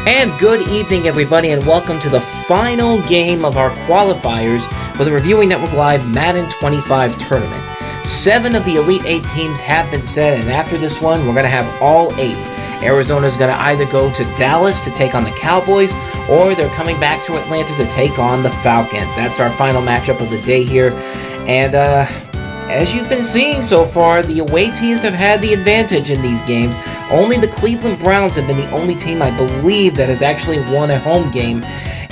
And good evening, everybody, and welcome to the final game of our qualifiers for the Reviewing Network Live Madden 25 tournament. 7 of the Elite 8 teams have been set, and after this one, we're going to have all 8. Arizona's going to either go to Dallas to take on the Cowboys, or they're coming back to Atlanta to take on the Falcons. That's our final matchup of the day here. And as you've been seeing so far, the away teams have had the advantage in these games. Only the Cleveland Browns have been the only team, I believe, that has actually won a home game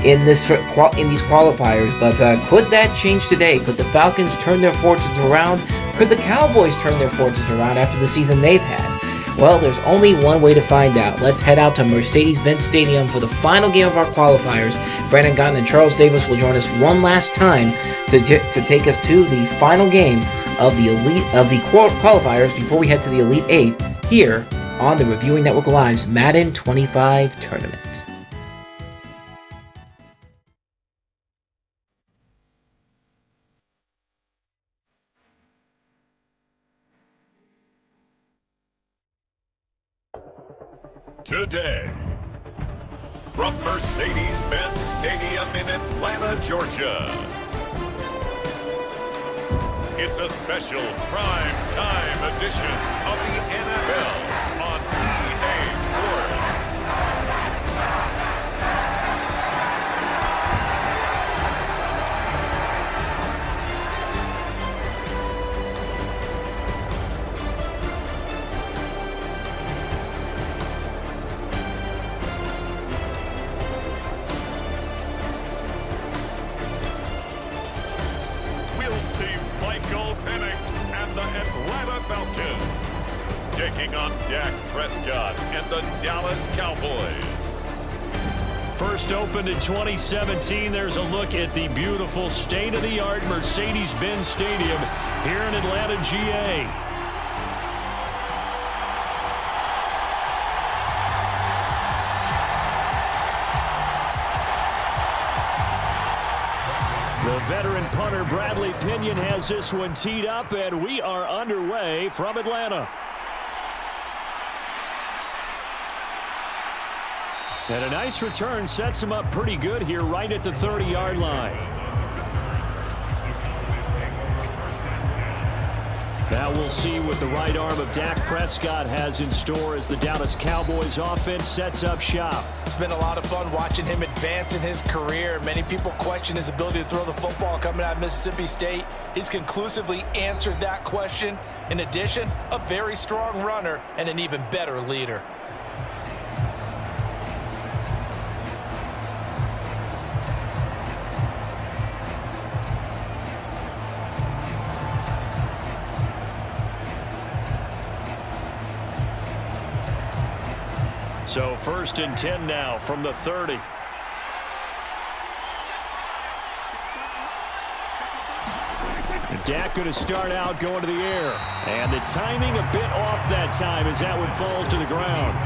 in these qualifiers. But could that change today? Could the Falcons turn their fortunes around? Could the Cowboys turn their fortunes around after the season they've had? Well, there's only one way to find out. Let's head out to Mercedes-Benz Stadium for the final game of our qualifiers. Brandon Gotton and Charles Davis will join us one last time to take us to the final game of the qualifiers before we head to the Elite 8 here on the Reviewing Network Live's Madden 25 tournament. Today, from Mercedes-Benz Stadium in Atlanta, Georgia, it's a special prime time edition of the NFL on EA Sports. And the Atlanta Falcons taking on Dak Prescott and the Dallas Cowboys. First opened in 2017, there's a look at the beautiful state-of-the-art Mercedes-Benz Stadium here in Atlanta, GA. The veteran punter Bradley Pinion has this one teed up, and we are underway from Atlanta. And a nice return sets him up pretty good here right at the 30-yard line. Now we'll see what the right arm of Dak Prescott has in store as the Dallas Cowboys offense sets up shop. It's been a lot of fun watching him advance in his career. Many people question his ability to throw the football coming out of Mississippi State. He's conclusively answered that question. In addition, a very strong runner and an even better leader. So 1st and 10 now from the 30. Dak going to start out going to the air. And the timing a bit off that time as that one falls to the ground.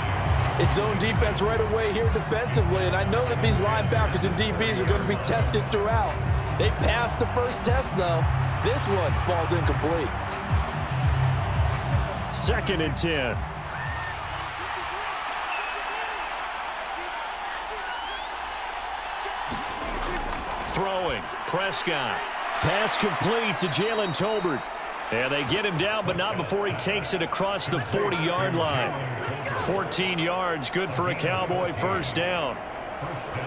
It's zone defense right away here defensively. And I know that these linebackers and DBs are going to be tested throughout. They passed the first test, though. This one falls incomplete. 2nd and 10. Throwing, Prescott. Pass complete to Jalen Tolbert. And they get him down, but not before he takes it across the 40-yard line. 14 yards, good for a Cowboy first down.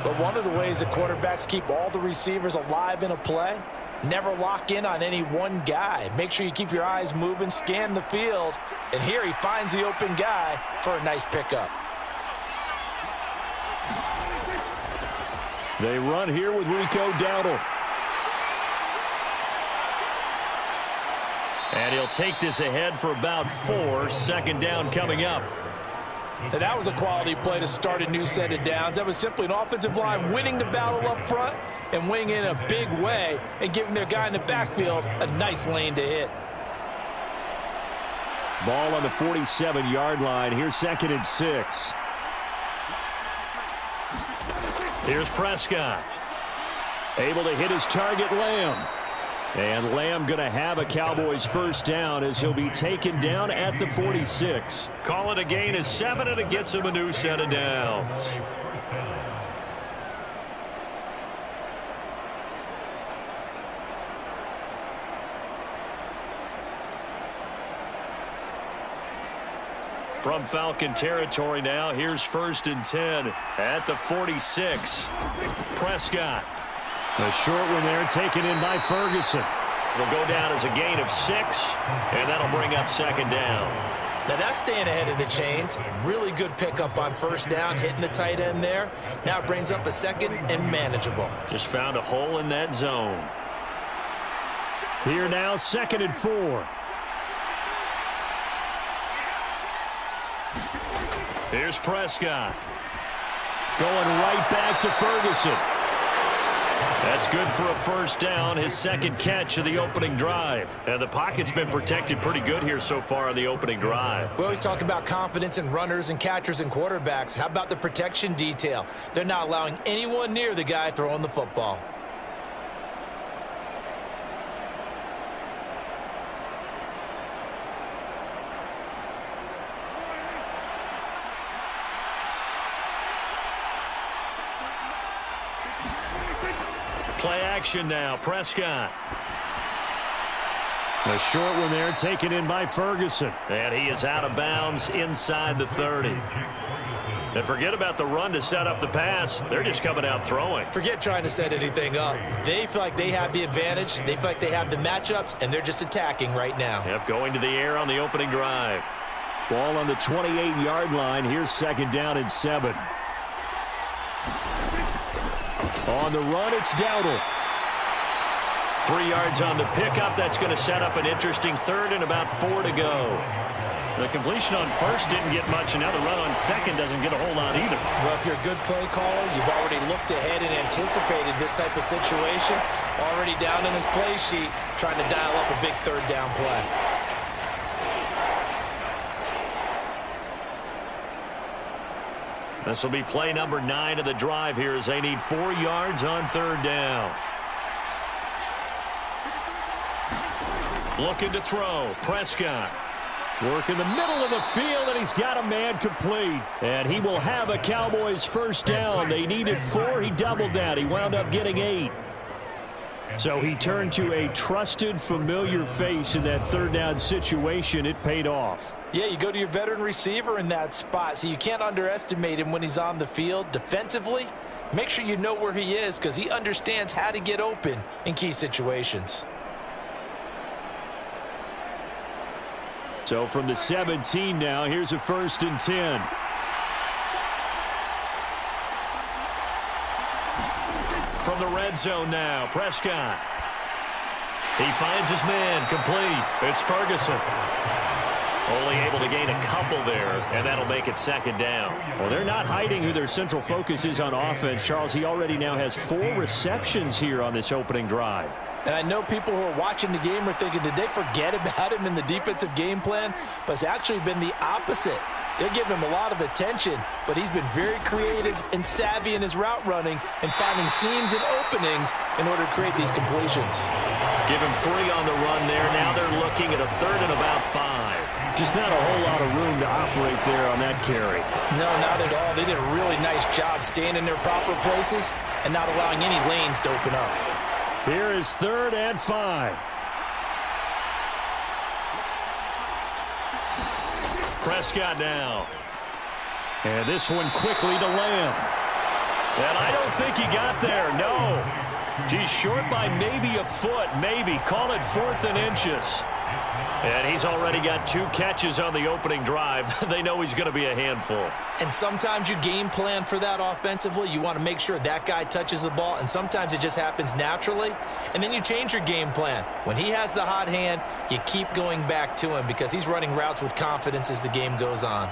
But one of the ways that quarterbacks keep all the receivers alive in a play, never lock in on any one guy. Make sure you keep your eyes moving, scan the field. And here he finds the open guy for a nice pickup. They run here with Rico Dowdle. And he'll take this ahead for about 4. 2nd down coming up. And that was a quality play to start a new set of downs. That was simply an offensive line winning the battle up front and winning in a big way and giving their guy in the backfield a nice lane to hit. Ball on the 47-yard line. Here's 2nd and 6. Here's Prescott. Able to hit his target, Lamb. And Lamb going to have a Cowboys first down as he'll be taken down at the 46. Call it a gain of 7, and it gets him a new set of downs. From Falcon territory now, here's 1st and 10 at the 46. Prescott. A short one there taken in by Ferguson. It'll go down as a gain of 6, and that'll bring up 2nd down. Now that's staying ahead of the chains. Really good pickup on 1st down, hitting the tight end there. Now it brings up a 2nd and manageable. Just found a hole in that zone. Here now, 2nd and 4. Here's Prescott. Going right back to Ferguson. That's good for a 1st down, his 2nd catch of the opening drive. And the pocket's been protected pretty good here so far on the opening drive. We always talk about confidence in runners and catchers and quarterbacks. How about the protection detail? They're not allowing anyone near the guy throwing the football. Play action now, Prescott. A short one there taken in by Ferguson. And he is out of bounds inside the 30. And forget about the run to set up the pass. They're just coming out throwing. Forget trying to set anything up. They feel like they have the advantage. They feel like they have the matchups, and they're just attacking right now. Yep, going to the air on the opening drive. Ball on the 28-yard line. Here's 2nd down and 7. On the run, it's Dowdle. 3 yards on the pickup. That's going to set up an interesting 3rd and about 4 to go. The completion on 1st didn't get much, and now the run on 2nd doesn't get a whole lot either. Well, if you're a good play caller, you've already looked ahead and anticipated this type of situation. Already down in his play sheet, trying to dial up a big 3rd down play. This will be play number 9 of the drive here as they need 4 yards on 3rd down. Looking to throw. Prescott. Work in the middle of the field, and he's got a man complete. And he will have a Cowboys 1st down. They needed 4. He doubled that. He wound up getting 8. So he turned to a trusted, familiar face in that 3rd down situation. It paid off. Yeah, you go to your veteran receiver in that spot, so you can't underestimate him when he's on the field. Defensively, make sure you know where he is because he understands how to get open in key situations. So from the 17 now, here's a 1st and 10. From the red zone now, Prescott. He finds his man, complete. It's Ferguson. Only able to gain a couple there, and that'll make it 2nd down. Well, they're not hiding who their central focus is on offense. Charles, he already now has 4 receptions here on this opening drive. And I know people who are watching the game are thinking, did they forget about him in the defensive game plan? But it's actually been the opposite. They're giving him a lot of attention, but he's been very creative and savvy in his route running and finding seams and openings in order to create these completions. Give him 3 on the run there. Now they're looking at a 3rd and about 5. Just not a whole lot of room to operate there on that carry. No, not at all. They did a really nice job staying in their proper places and not allowing any lanes to open up. Here is 3rd and 5. Prescott now. And this one quickly to Lamb. And I don't think he got there, no. He's short by maybe a foot, maybe. Call it 4th and inches. And he's already got 2 catches on the opening drive. They know he's going to be a handful. And sometimes you game plan for that offensively. You want to make sure that guy touches the ball, and sometimes it just happens naturally. And then you change your game plan. When he has the hot hand, you keep going back to him because he's running routes with confidence as the game goes on.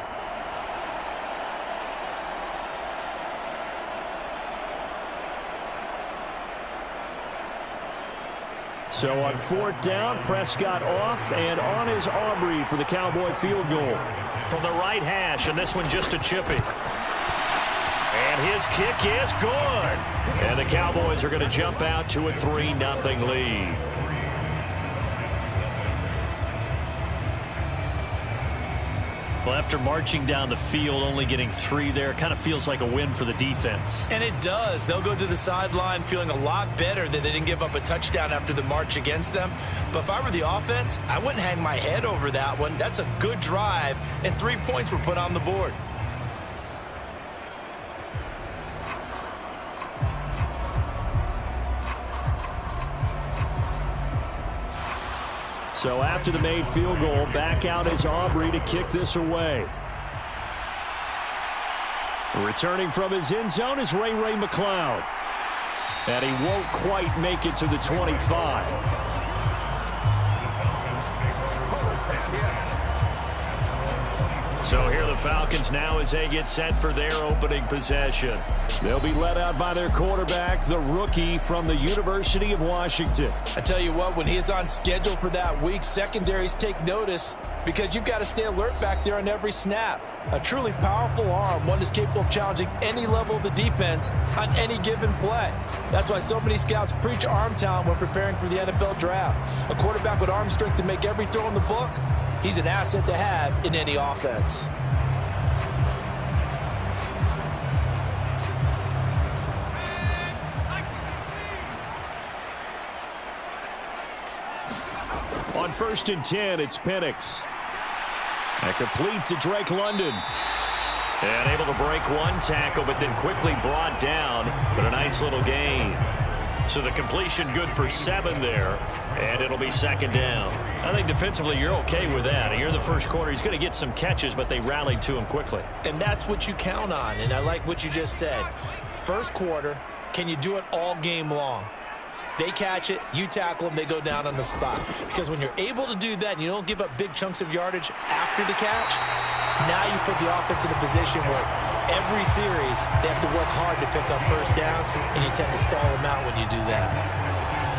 So on 4th down, Prescott off, and on is Aubrey for the Cowboy field goal. From the right hash, and this one just a chippy. And his kick is good. And the Cowboys are going to jump out to a 3-0 lead. Well, after marching down the field, only getting 3 there, kind of feels like a win for the defense. And it does. They'll go to the sideline feeling a lot better that they didn't give up a touchdown after the march against them. But if I were the offense, I wouldn't hang my head over that one. That's a good drive, and 3 points were put on the board. So after the made field goal, back out is Aubrey to kick this away. Returning from his end zone is Ray McCloud. And he won't quite make it to the 25. So here are the Falcons now as they get set for their opening possession. They'll be led out by their quarterback, the rookie from the University of Washington. I tell you what, when he is on schedule for that week, secondaries take notice because you've got to stay alert back there on every snap. A truly powerful arm, one that's capable of challenging any level of the defense on any given play. That's why so many scouts preach arm talent when preparing for the NFL draft. A quarterback with arm strength to make every throw in the book, he's an asset to have in any offense. On 1st and 10, it's Penix. And complete to Drake London. And able to break one tackle, but then quickly brought down. But a nice little gain. So the completion good for 7 there. And it'll be 2nd down. I think defensively you're okay with that. Here in the first quarter, he's going to get some catches, but they rallied to him quickly. And that's what you count on. And I like what you just said. First quarter, can you do it all game long? They catch it, you tackle them, they go down on the spot. Because when you're able to do that and you don't give up big chunks of yardage after the catch, now you put the offense in a position where every series they have to work hard to pick up first downs, and you tend to stall them out when you do that.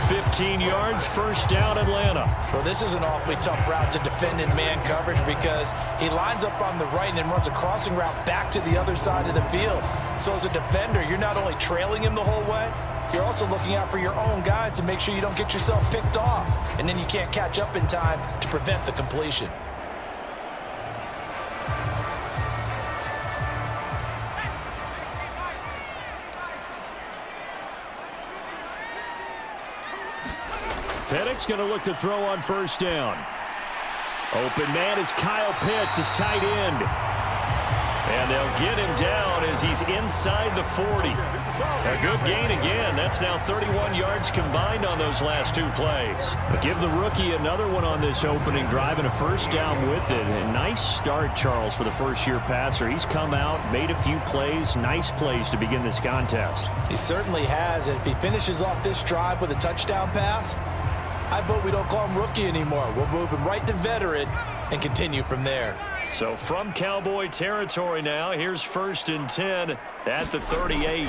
15 yards, 1st down, Atlanta. Well, this is an awfully tough route to defend in man coverage because he lines up on the right and then runs a crossing route back to the other side of the field. So as a defender, you're not only trailing him the whole way, you're also looking out for your own guys to make sure you don't get yourself picked off. And then you can't catch up in time to prevent the completion. Penix going to look to throw on 1st down. Open man is Kyle Pitts, his tight end. And they'll get him down as he's inside the 40. A good gain again. That's now 31 yards combined on those last 2 plays. But give the rookie another one on this opening drive and a 1st down with it. A nice start, Charles, for the first-year passer. He's come out, made a few plays, nice plays to begin this contest. He certainly has. And if he finishes off this drive with a touchdown pass, I vote we don't call him rookie anymore. We'll move him right to veteran and continue from there. So from Cowboy territory now, here's 1st and 10 at the 38.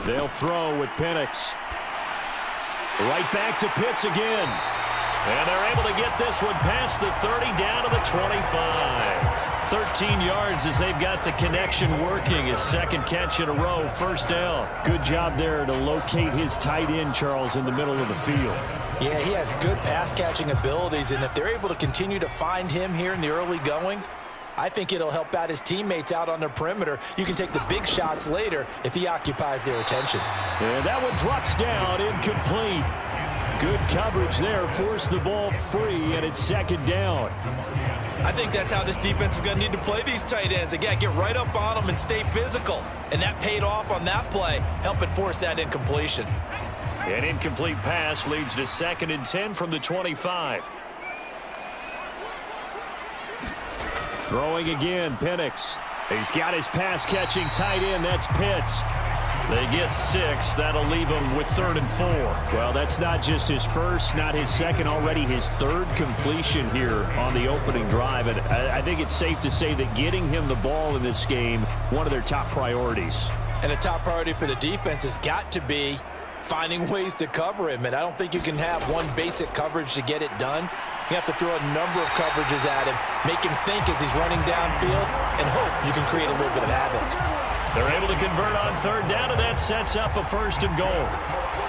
They'll throw with Penix. Right back to Pitts again. And they're able to get this one past the 30 down to the 25. 13 yards as they've got the connection working. His 2nd catch in a row, 1st down. Good job there to locate his tight end, Charles, in the middle of the field. Yeah, he has good pass-catching abilities, and if they're able to continue to find him here in the early going, I think it'll help out his teammates out on the perimeter. You can take the big shots later if he occupies their attention. And that one drops down, incomplete. Good coverage there, forced the ball free, and it's 2nd down. I think that's how this defense is going to need to play these tight ends. Again, get right up on them and stay physical. And that paid off on that play, helping force that incompletion. An incomplete pass leads to 2nd and 10 from the 25. Throwing again, Penix. He's got his pass-catching tight end. That's Pitts. They get 6. That'll leave him with 3rd and 4. Well, that's not just his first, not his second, already his 3rd completion here on the opening drive. And I think it's safe to say that getting him the ball in this game, one of their top priorities. And a top priority for the defense has got to be finding ways to cover him. And I don't think you can have one basic coverage to get it done. You have to throw a number of coverages at him, make him think as he's running downfield, and hope you can create a little bit of havoc. They're able to convert on 3rd down, and that sets up a 1st and goal.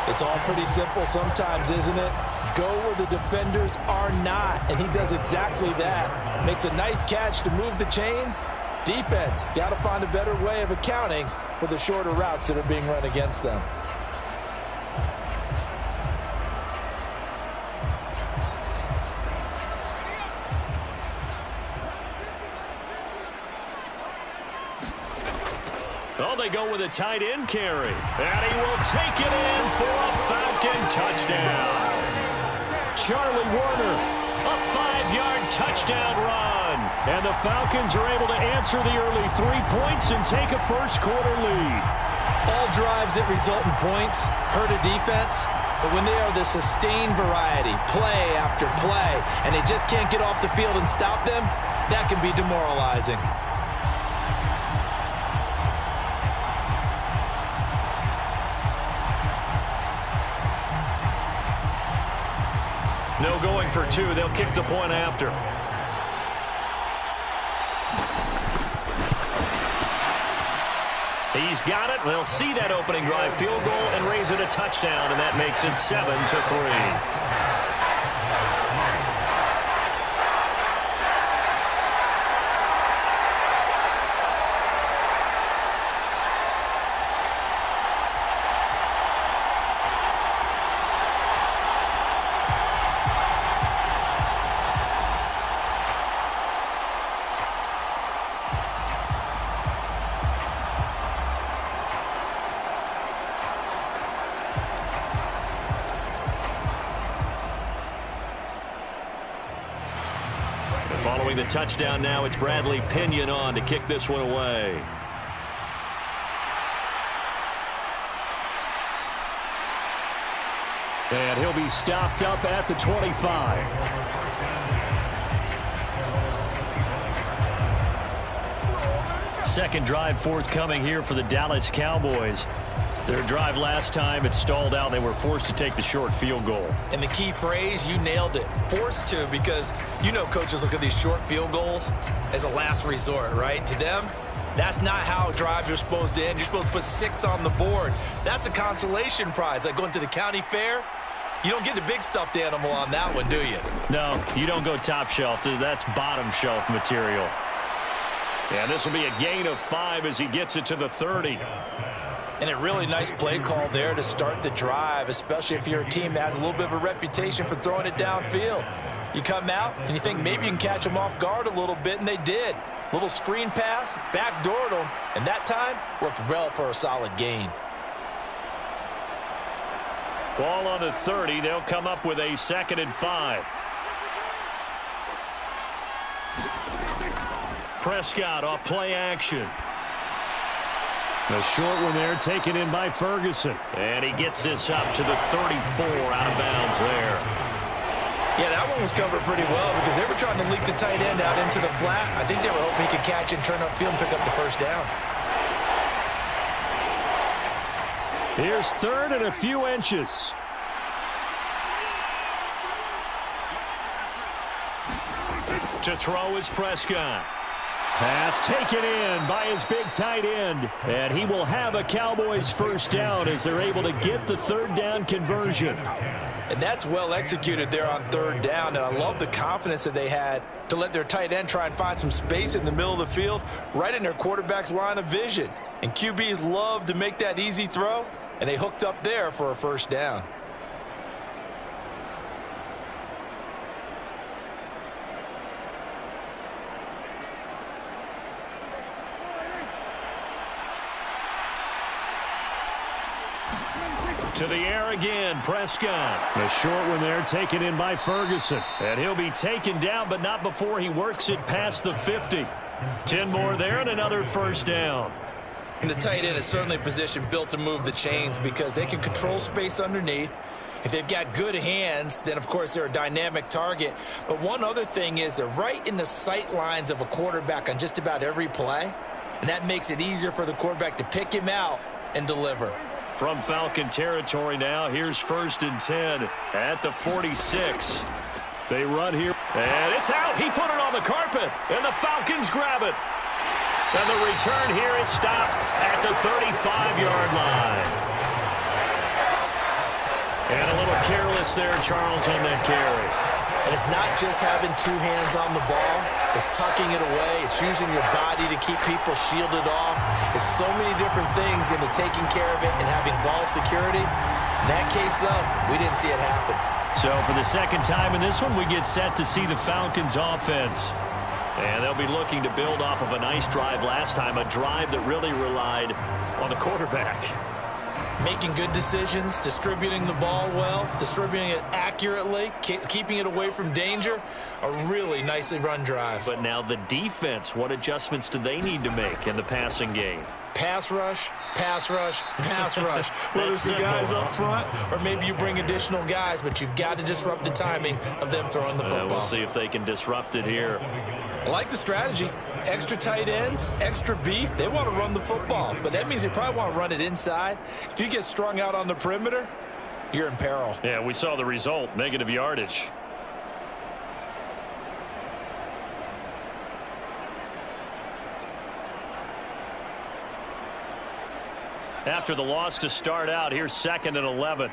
It's all pretty simple sometimes, isn't it? go where the defenders are not, and he does exactly that. Makes a nice catch to move the chains. Defense, got to find a better way of accounting for the shorter routes that are being run against them. Oh, they go with a tight end carry. And he will take it in for a Falcon touchdown. Charlie Warner, a 5-yard touchdown run. And the Falcons are able to answer the early 3 points and take a first-quarter lead. All drives that result in points hurt a defense, but when they are the sustained variety, play after play, and they just can't get off the field and stop them, that can be demoralizing. No going for two. They'll kick the point after. He's got it. They'll see that opening drive field goal and raise it a touchdown, and that makes it 7-3. Following the touchdown now, it's Bradley Pinion on to kick this one away. And he'll be stopped up at the 25. Second drive forthcoming here for the Dallas Cowboys. Their drive last time, it stalled out. They were forced to take the short field goal. And the key phrase, you nailed it, forced to, because you know coaches look at these short field goals as a last resort, right? To them, that's not how drives are supposed to end. You're supposed to put 6 on the board. That's a consolation prize. Like going to the county fair, you don't get the big stuffed animal on that one, do you? No, you don't go top shelf. That's bottom shelf material. And this will be a gain of 5 as he gets it to the 30. And a really nice play call there to start the drive, especially if you're a team that has a little bit of a reputation for throwing it downfield. You come out and you think maybe you can catch them off guard a little bit, and they did. Little screen pass, backdoored them, and that time worked well for a solid gain. Ball on the 30. They'll come up with a 2nd and 5. Prescott off play action. The short one there taken in by Ferguson. And he gets this up to the 34 out of bounds there. Yeah, that one was covered pretty well because they were trying to leak the tight end out into the flat. I think they were hoping he could catch and turn upfield and pick up the first down. Here's 3rd and a few inches. To throw is Prescott. Pass taken in by his big tight end. And he will have a Cowboys first down as they're able to get the 3rd down conversion. And that's well executed there on 3rd down. And I love the confidence that they had to let their tight end try and find some space in the middle of the field, right in their quarterback's line of vision. And QBs love to make that easy throw, and they hooked up there for a first down. To the air again, Prescott. The short one there taken in by Ferguson. And he'll be taken down, but not before he works it past the 50. 10 more there and another first down. And the tight end is certainly a position built to move the chains because they can control space underneath. If they've got good hands, then, of course, they're a dynamic target. But one other thing is they're right in the sight lines of a quarterback on just about every play. And that makes it easier for the quarterback to pick him out and deliver. From Falcon territory now, here's 1st and 10 at the 46. They run here, and it's out. He put it on the carpet, and the Falcons grab it. And the return here is stopped at the 35-yard line. And a little careless there, Charles, on that carry. And it's not just having two hands on the ball. It's tucking it away. It's using your body to keep people shielded off. It's so many different things into taking care of it and having ball security. In that case, though, we didn't see it happen. So for the second time in this one, we get set to see the Falcons offense. And they'll be looking to build off of a nice drive last time, a drive that really relied on the quarterback. Making good decisions, distributing the ball well, distributing it accurately, keeping it away from danger. A really nicely run drive. But now the defense, what adjustments do they need to make in the passing game? Pass rush, pass rush, pass rush. Whether it's the guys up front or maybe you bring additional guys, but you've got to disrupt the timing of them throwing the football. We'll see if they can disrupt it here. I like the strategy. Extra tight ends, extra beef. They want to run the football, but that means they probably want to run it inside. If you get strung out on the perimeter, you're in peril. Yeah, we saw the result, negative yardage. After the loss to start out, here's 2nd and 11.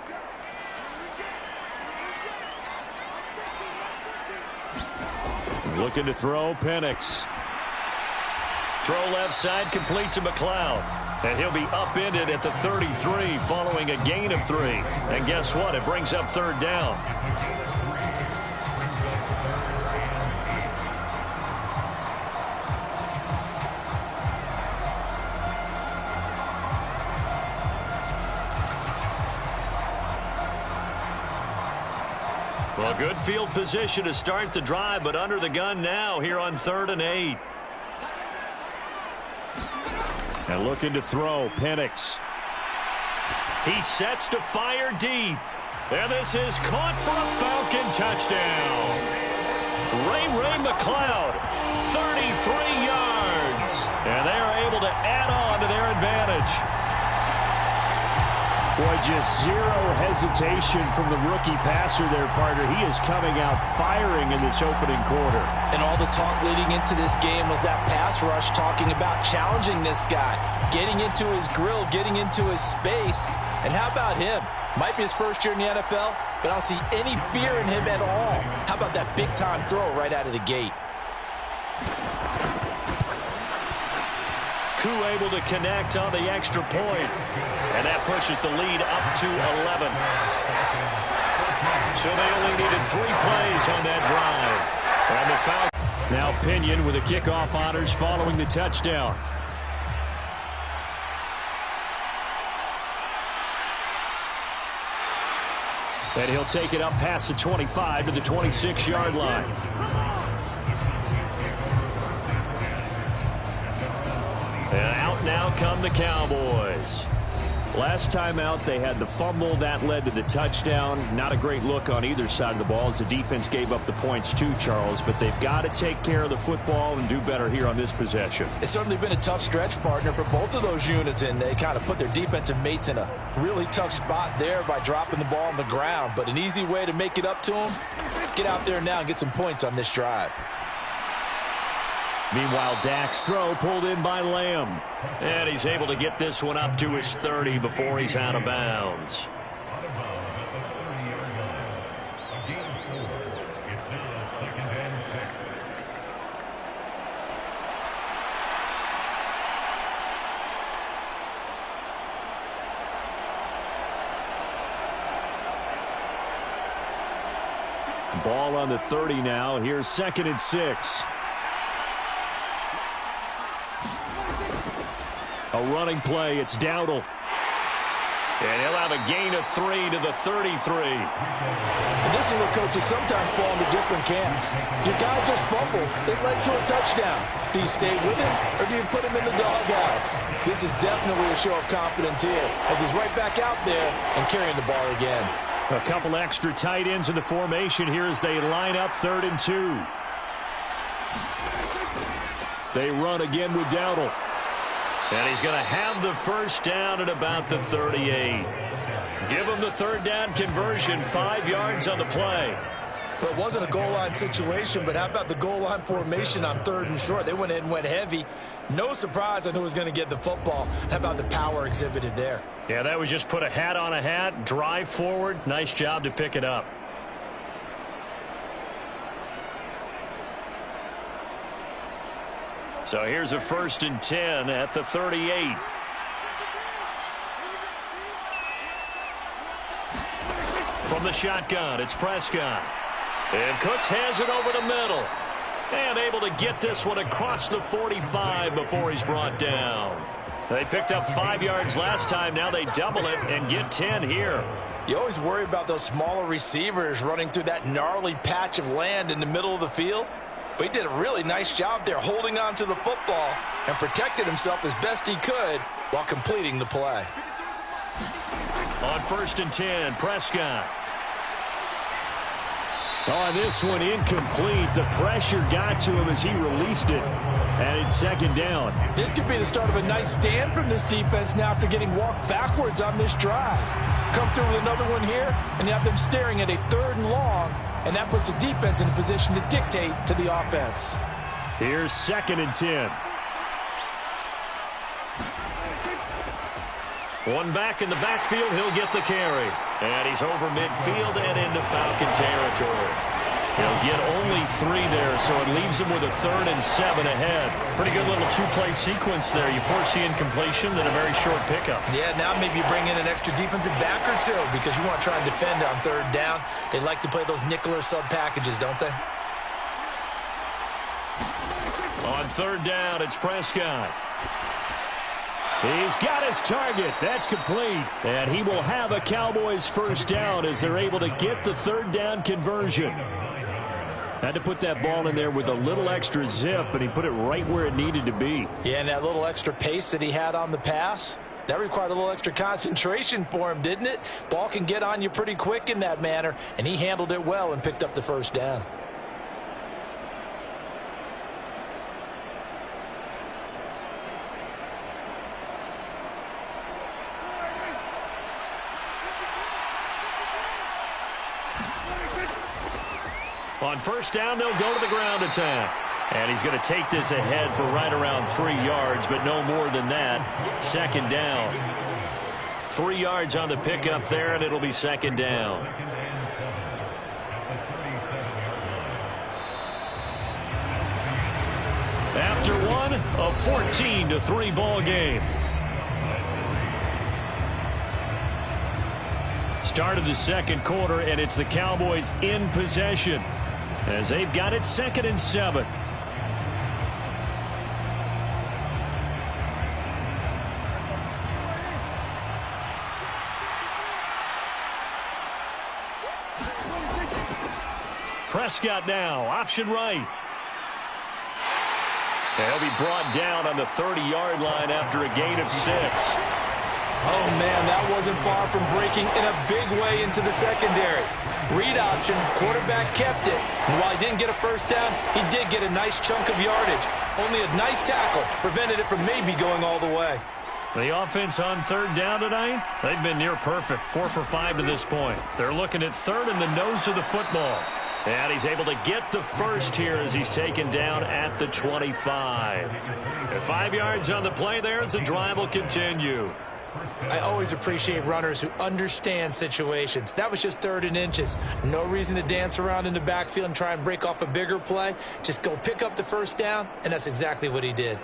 Looking to throw, Penix. Throw left side, complete to McLeod. And he'll be upended at the 33 following a gain of 3. And guess what? It brings up 3rd down. Well, good field position to start the drive, but under the gun now here on 3rd and 8. And looking to throw, Penix. He sets to fire deep. And this is caught for a Falcon touchdown. Ray McLeod, 33 yards. And they are able to add on to their advantage. Boy, just zero hesitation from the rookie passer there, partner. He is coming out firing in this opening quarter. And all the talk leading into this game was that pass rush, talking about challenging this guy, getting into his grill, getting into his space. And how about him? Might be his first year in the NFL, but I don't see any fear in him at all. How about that big-time throw right out of the gate? Koo able to connect on the extra point. And that pushes the lead up to 11. So they only needed 3 plays on that drive. And the Falcons. Now Pinion with the kickoff honors following the touchdown. And he'll take it up past the 25 to the 26-yard line. And out now come the Cowboys. Last time out, they had the fumble. That led to the touchdown. Not a great look on either side of the ball as the defense gave up the points too, Charles. But they've got to take care of the football and do better here on this possession. It's certainly been a tough stretch, partner, for both of those units, and they kind of put their defensive mates in a really tough spot there by dropping the ball on the ground. But an easy way to make it up to them, get out there now and get some points on this drive. Meanwhile, Dak's throw pulled in by Lamb. And he's able to get this one up to his 30 before he's out of bounds. Ball on the 30 now. Here's 2nd and 6. A running play. It's Dowdle. And he'll have a gain of 3 to the 33. And this is where coaches sometimes fall into different camps. Your guy just bumbled. It led to a touchdown. Do you stay with him or do you put him in the doghouse? This is definitely a show of confidence here as he's right back out there and carrying the ball again. A couple extra tight ends in the formation here as they line up 3rd and 2. They run again with Dowdle. And he's going to have the first down at about the 38. Give him the 3rd down conversion, 5 yards on the play. Well, it wasn't a goal line situation, but how about the goal line formation on 3rd and short? They went in and went heavy. No surprise on who was going to get the football. How about the power exhibited there? Yeah, that was just put a hat on a hat, drive forward. Nice job to pick it up. So here's a 1st and 10 at the 38. From the shotgun, it's Prescott. And Cooks has it over the middle. And able to get this one across the 45 before he's brought down. They picked up 5 yards last time. Now they double it and get 10 here. You always worry about those smaller receivers running through that gnarly patch of land in the middle of the field. But he did a really nice job there holding on to the football and protected himself as best he could while completing the play. On 1st and 10, Prescott. On this one, incomplete. The pressure got to him as he released it. And it's 2nd down. This could be the start of a nice stand from this defense now after getting walked backwards on this drive. Come through with another one here, and you have them staring at a 3rd and long, and that puts the defense in a position to dictate to the offense. Here's 2nd and 10. One back in the backfield, he'll get the carry. And he's over midfield and into Falcon territory. He'll get only 3 there, so it leaves him with a 3rd and 7 ahead. Pretty good little 2-play sequence there. You force the incompletion, then a very short pickup. Yeah, now maybe you bring in an extra defensive back or 2 because you want to try and defend on 3rd down. They like to play those nickel or sub packages, don't they? On 3rd down, it's Prescott. He's got his target. That's complete. And he will have a Cowboys 1st down as they're able to get the 3rd down conversion. Had to put that ball in there with a little extra zip, but he put it right where it needed to be. Yeah, and that little extra pace that he had on the pass, that required a little extra concentration for him, didn't it? Ball can get on you pretty quick in that manner, and he handled it well and picked up the 1st down. On 1st down, they'll go to the ground attack. And he's going to take this ahead for right around 3 yards, but no more than that. 2nd down. 3 yards on the pickup there, and it'll be 2nd down. After one, a 14-3 ball game. Start of the 2nd quarter, and it's the Cowboys in possession as they've got it 2nd and 7. Prescott now, option right. They'll be brought down on the 30-yard line after a gain of 6. Oh, man, that wasn't far from breaking in a big way into the secondary. Read option, quarterback kept it. And while he didn't get a 1st down, he did get a nice chunk of yardage. Only a nice tackle prevented it from maybe going all the way. The offense on 3rd down tonight, they've been near perfect, 4 for 5 to this point. They're looking at 3rd in the nose of the football. And he's able to get the 1st here as he's taken down at the 25. And 5 yards on the play there as the drive will continue. I always appreciate runners who understand situations. That was just 3rd and inches. No reason to dance around in the backfield and try and break off a bigger play. Just go pick up the 1st down, and that's exactly what he did.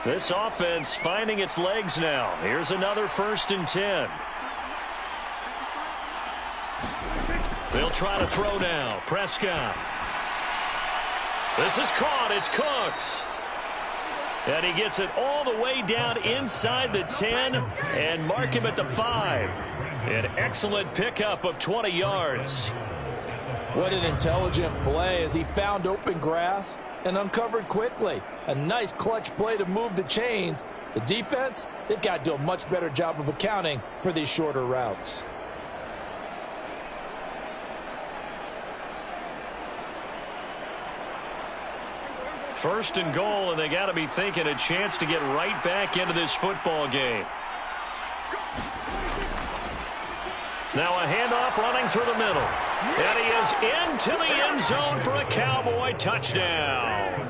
This offense finding its legs now. Here's another 1st and 10. They'll try to throw now. Prescott. This is caught. It's Cooks. And he gets it all the way down inside the 10 and mark him at the 5. An excellent pickup of 20 yards. What an intelligent play as he found open grass and uncovered quickly. A nice clutch play to move the chains. The defense, they've got to do a much better job of accounting for these shorter routes. First and goal, and they got to be thinking a chance to get right back into this football game. Now a handoff running through the middle. And he is into the end zone for a Cowboy touchdown.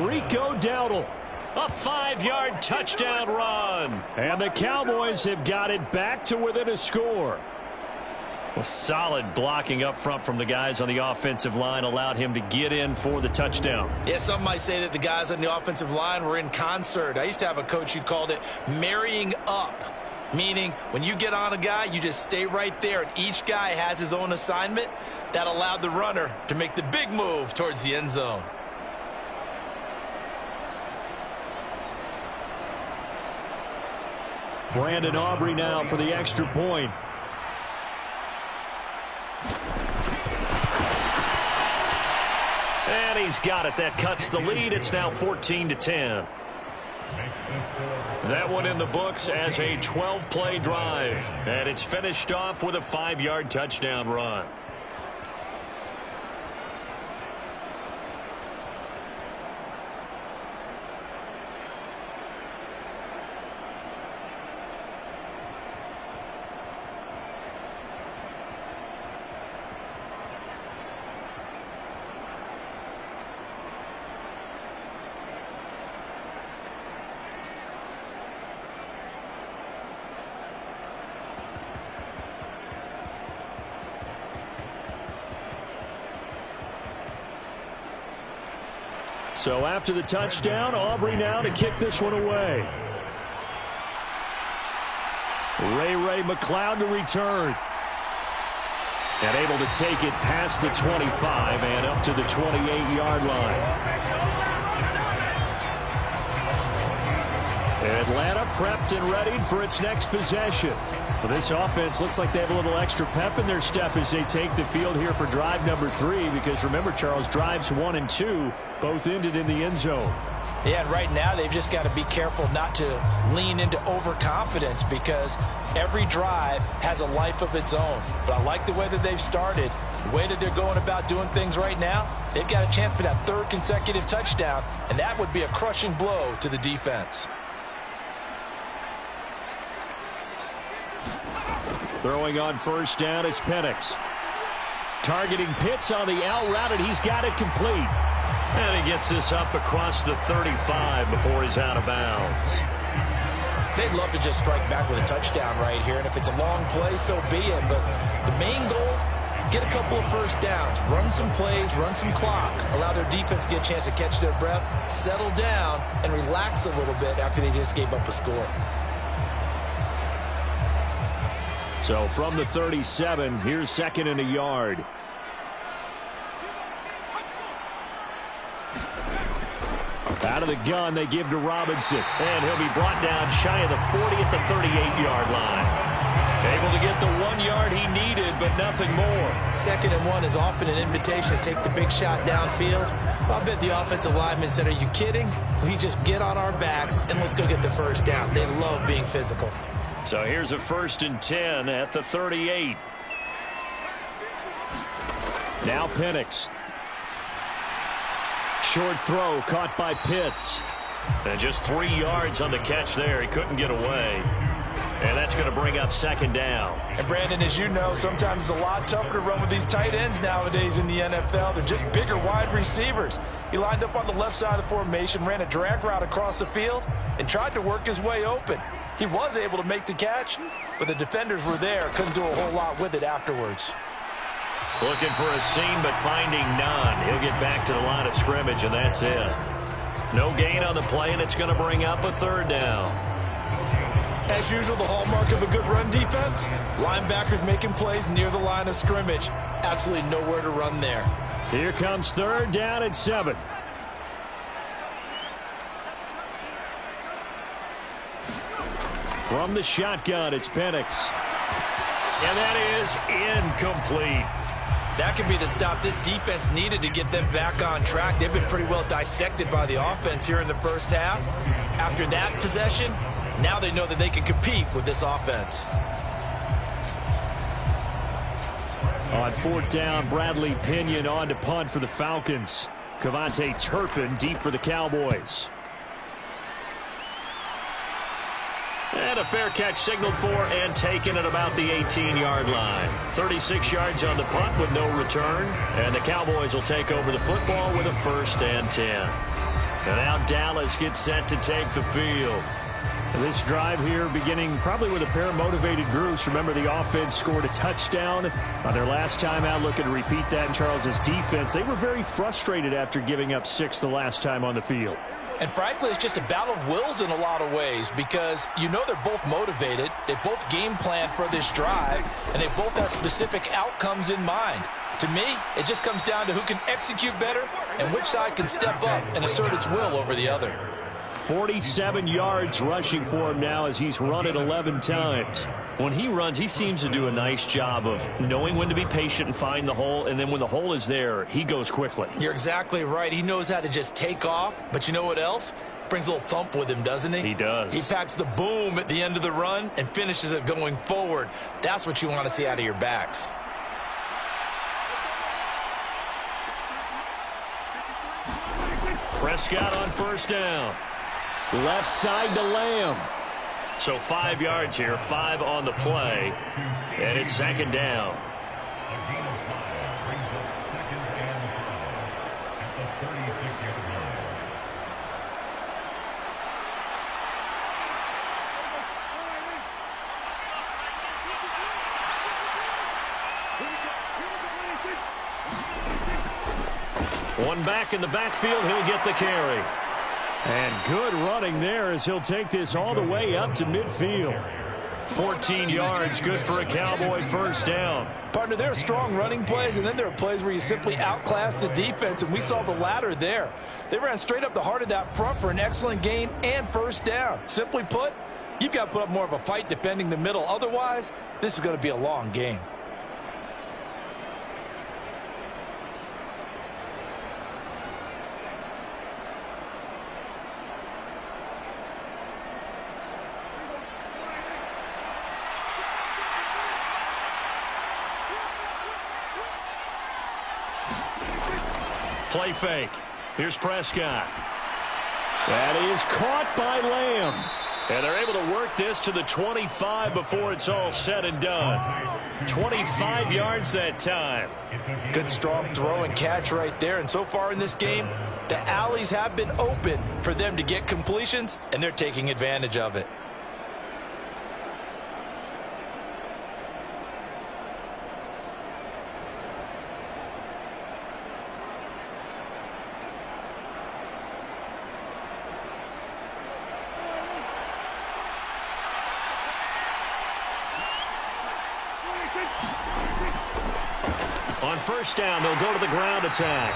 Rico Dowdle, a 5-yard touchdown run. And the Cowboys have got it back to within a score. Well, solid blocking up front from the guys on the offensive line allowed him to get in for the touchdown. Yeah, some might say that the guys on the offensive line were in concert. I used to have a coach who called it marrying up, meaning when you get on a guy, you just stay right there, and each guy has his own assignment. That allowed the runner to make the big move towards the end zone. Brandon Aubrey now for the extra point. And he's got it. That cuts the lead. It's now 14-10. That one in the books as a 12-play drive. And it's finished off with a 5-yard touchdown run. So after the touchdown, Aubrey now to kick this one away. Ray McLeod to return. And able to take it past the 25 and up to the 28-yard line. Atlanta prepped and ready for its next possession. Well, this offense looks like they have a little extra pep in their step as they take the field here for drive number 3, because remember, Charles, drives 1 and 2 both ended in the end zone. Yeah, and right now they've just got to be careful not to lean into overconfidence, because every drive has a life of its own. But I like the way that they've started, the way that they're going about doing things right now. They've got a chance for that 3rd consecutive touchdown, and that would be a crushing blow to the defense. Throwing on first down is Penix. Targeting Pitts on the out route, and he's got it complete. And he gets this up across the 35 before he's out of bounds. They'd love to just strike back with a touchdown right here, and if it's a long play, so be it. But the main goal, get a couple of first downs, run some plays, run some clock, allow their defense to get a chance to catch their breath, settle down, and relax a little bit after they just gave up a score. So from the 37, here's 2nd and a yard. Out of the gun, they give to Robinson. And he'll be brought down shy of the 40 at the 38-yard line. Able to get the 1 yard he needed, but nothing more. 2nd and 1 is often an invitation to take the big shot downfield. I bet the offensive lineman said, "Are you kidding? We just get on our backs and let's go get the first down." They love being physical. So here's a 1st and 10 at the 38. Now Penix. Short throw caught by Pitts. And just 3 yards on the catch there. He couldn't get away. And that's going to bring up 2nd down. And Brandon, as you know, sometimes it's a lot tougher to run with these tight ends nowadays in the NFL. They're just bigger wide receivers. He lined up on the left side of the formation, ran a drag route across the field, and tried to work his way open. He was able to make the catch, but the defenders were there. Couldn't do a whole lot with it afterwards. Looking for a seam, but finding none. He'll get back to the line of scrimmage, and that's it. No gain on the play, and it's going to bring up a 3rd down. As usual, the hallmark of a good run defense, linebackers making plays near the line of scrimmage. Absolutely nowhere to run there. Here comes 3rd down and 7. From the shotgun, it's Penix. And that is incomplete. That could be the stop this defense needed to get them back on track. They've been pretty well dissected by the offense here in the first half. After that possession, now they know that they can compete with this offense. On 4th down, Bradley Pinion on to punt for the Falcons. Cavante Turpin deep for the Cowboys. And a fair catch signaled for and taken at about the 18-yard line. 36 yards on the punt with no return. And the Cowboys will take over the football with a 1st and 10. And now Dallas gets set to take the field. This drive here beginning probably with a pair of motivated groups. Remember, the offense scored a touchdown on their last time out. Looking to repeat that in Charles's defense. They were very frustrated after giving up 6 the last time on the field. And frankly, it's just a battle of wills in a lot of ways because you know they're both motivated. They both game plan for this drive, and they both have specific outcomes in mind. To me, it just comes down to who can execute better and which side can step up and assert its will over the other. 47 yards rushing for him now as he's run it 11 times. When he runs, he seems to do a nice job of knowing when to be patient and find the hole, and then when the hole is there, he goes quickly. You're exactly right. He knows how to just take off, but you know what else? Brings a little thump with him, doesn't he? He does. He packs the boom at the end of the run and finishes it going forward. That's what you want to see out of your backs. Prescott on 1st down. Left side to Lamb. So 5 yards here, 5 on the play. And it's 2nd down. One back in the backfield, he'll get the carry. And good running there as he'll take this all the way up to midfield. 14 yards, good for a Cowboy 1st down. Partner, there are strong running plays, and then there are plays where you simply outclass the defense, and we saw the latter there. They ran straight up the heart of that front for an excellent gain and 1st down. Simply put, you've got to put up more of a fight defending the middle. Otherwise, this is going to be a long game. Play fake. Here's Prescott. That is caught by Lamb. And they're able to work this to the 25 before it's all said and done. 25 yards that time. Good strong throw and catch right there. And so far in this game, the alleys have been open for them to get completions, and they're taking advantage of it. On 1st down, they'll go to the ground attack.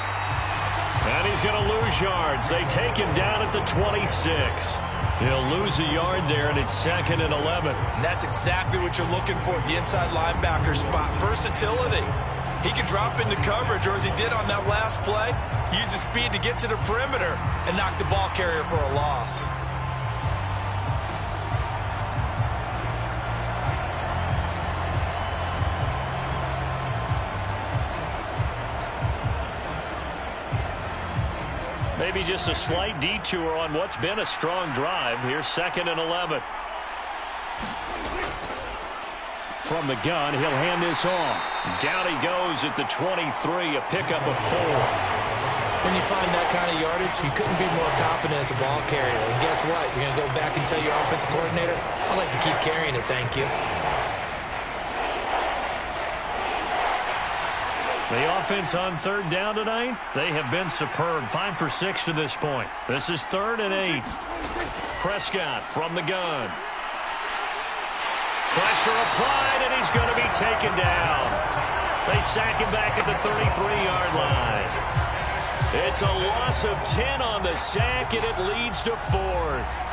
And he's going to lose yards. They take him down at the 26. He'll lose a yard there, and it's 2nd and 11. And that's exactly what you're looking for at the inside linebacker spot. Versatility. He can drop into coverage, or as he did on that last play, use his speed to get to the perimeter and knock the ball carrier for a loss. Maybe just a slight detour on what's been a strong drive. Here's 2nd and 11. From the gun, he'll hand this off. Down he goes at the 23, a pickup of 4. When you find that kind of yardage, you couldn't be more confident as a ball carrier. And guess what? You're going to go back and tell your offensive coordinator, I'd like to keep carrying it, thank you. The offense on 3rd down tonight, they have been superb. 5 for 6 to this point. This is 3rd and 8. Prescott from the gun. Pressure applied, and he's going to be taken down. They sack him back at the 33-yard line. It's a loss of 10 on the sack, and it leads to 4th.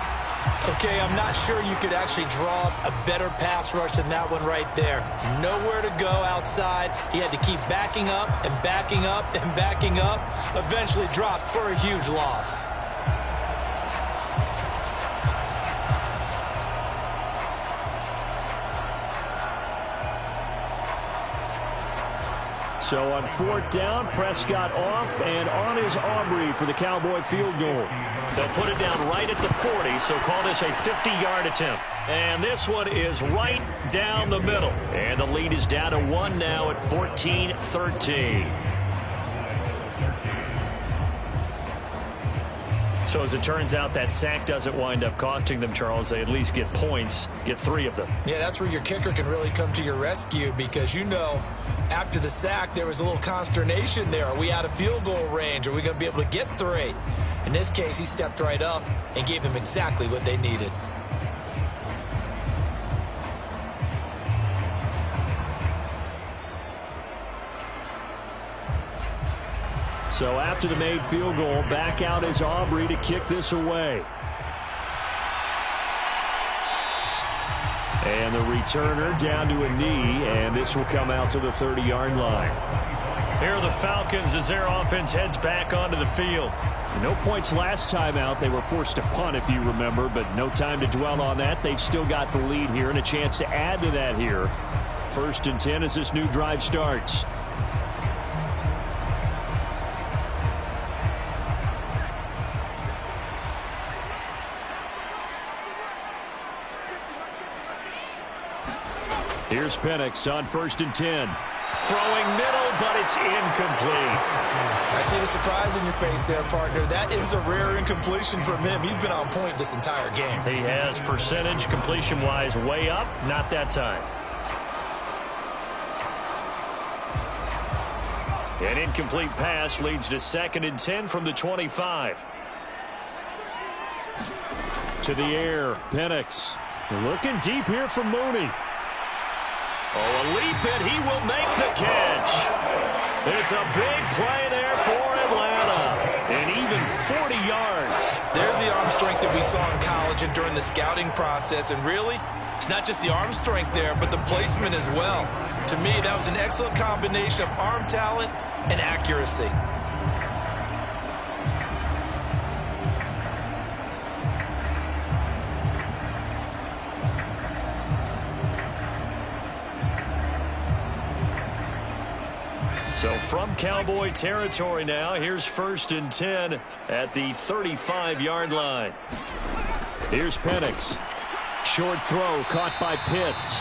Okay, I'm not sure you could actually draw a better pass rush than that one right there. Nowhere to go outside. He had to keep backing up and backing up and backing up. Eventually dropped for a huge loss. So on 4th down, Prescott off, and on is Aubrey for the Cowboy field goal. They'll put it down right at the 40, so call this a 50-yard attempt. And this one is right down the middle. And the lead is down to 1 now at 14-13. So as it turns out, that sack doesn't wind up costing them, Charles. They at least get points, get 3 of them. Yeah, that's where your kicker can really come to your rescue because, after the sack, there was a little consternation there. Are we out of field goal range? Are we going to be able to get 3? In this case, he stepped right up and gave them exactly what they needed. So after the made field goal, back out is Aubrey to kick this away. And the returner down to a knee, and this will come out to the 30-yard line. Here are the Falcons as their offense heads back onto the field. No points last time out. They were forced to punt, if you remember, but no time to dwell on that. They've still got the lead here and a chance to add to that here. 1st and 10 as this new drive starts. Here's Penix on 1st and 10. Throwing middle, but it's incomplete. I see the surprise in your face there, partner. That is a rare incompletion from him. He's been on point this entire game. He has percentage completion-wise way up, not that time. An incomplete pass leads to 2nd and 10 from the 25. To the air, Penix. Looking deep here for Mooney. Oh, a leap, and he will make the catch. It's a big play there for Atlanta. And even 40 yards. There's the arm strength that we saw in college and during the scouting process. And really, it's not just the arm strength there, but the placement as well. To me, that was an excellent combination of arm talent and accuracy. So from Cowboy territory now, here's 1st and 10 at the 35-yard line. Here's Penix. Short throw caught by Pitts.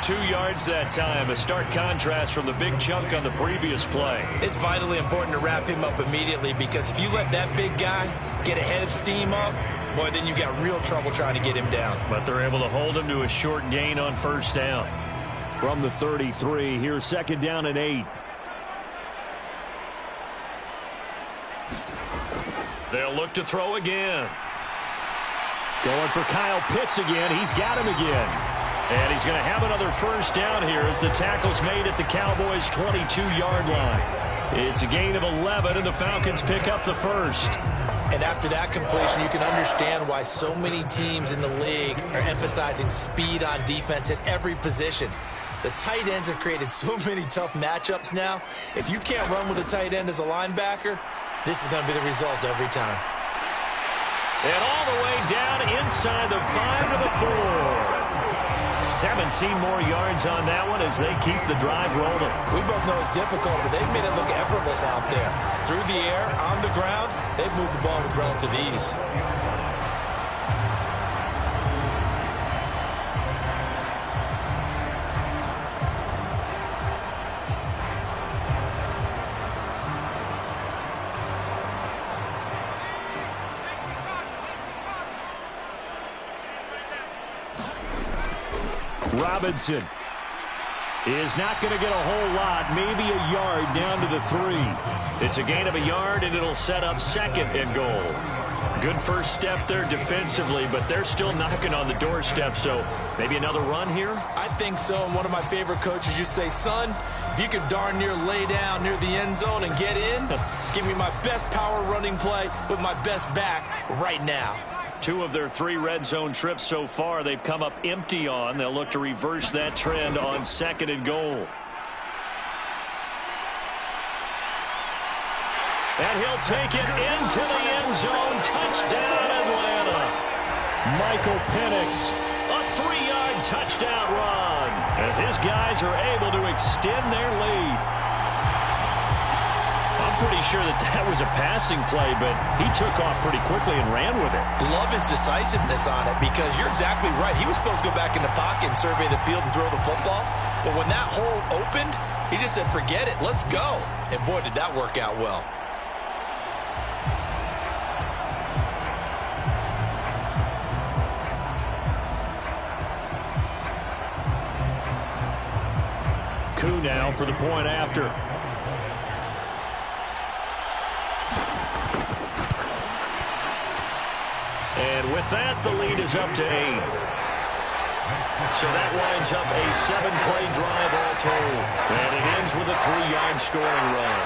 2 yards that time, a stark contrast from the big chunk on the previous play. It's vitally important to wrap him up immediately because if you let that big guy get ahead of steam up, boy, then you got real trouble trying to get him down. But they're able to hold him to a short gain on 1st down. From the 33, here's 2nd down and 8. They'll look to throw again. Going for Kyle Pitts again. He's got him again. And he's going to have another 1st down here as the tackle's made at the Cowboys' 22-yard line. It's a gain of 11, and the Falcons pick up the 1st. And after that completion, you can understand why so many teams in the league are emphasizing speed on defense at every position. The tight ends have created so many tough matchups now. If you can't run with a tight end as a linebacker, this is going to be the result every time. And all the way down inside the 5 to the 4. 17 more yards on that one as they keep the drive rolling. We both know it's difficult, but they've made it look effortless out there. Through the air, on the ground, they've moved the ball with relative ease. Robinson is not going to get a whole lot, maybe a yard down to the 3. It's a gain of a yard, and it'll set up 2nd and goal. Good first step there defensively, but they're still knocking on the doorstep, so maybe another run here? I think so, and one of my favorite coaches used to say, son, if you can darn near lay down near the end zone and get in, give me my best power running play with my best back right now. 2 of their 3 red zone trips so far they've come up empty on. They'll look to reverse that trend on 2nd and goal. And he'll take it into the end zone. Touchdown, Atlanta. Michael Penix, a 3-yard touchdown run as his guys are able to extend their lead. I'm pretty sure that was a passing play, but he took off pretty quickly and ran with it. Love his decisiveness on it because you're exactly right. He was supposed to go back in the pocket and survey the field and throw the football. But when that hole opened, he just said, forget it, let's go. And boy, did that work out well. Coup now for the point after. And with that, the lead is up to 8. So that winds up a 7-play drive all told. And it ends with a 3-yard scoring run.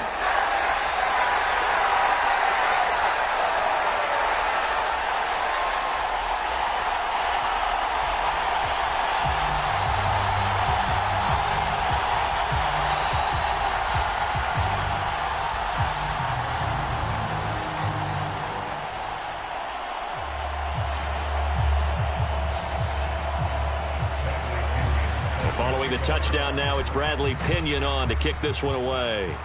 Following the touchdown now, it's Bradley Pinion on to kick this one away.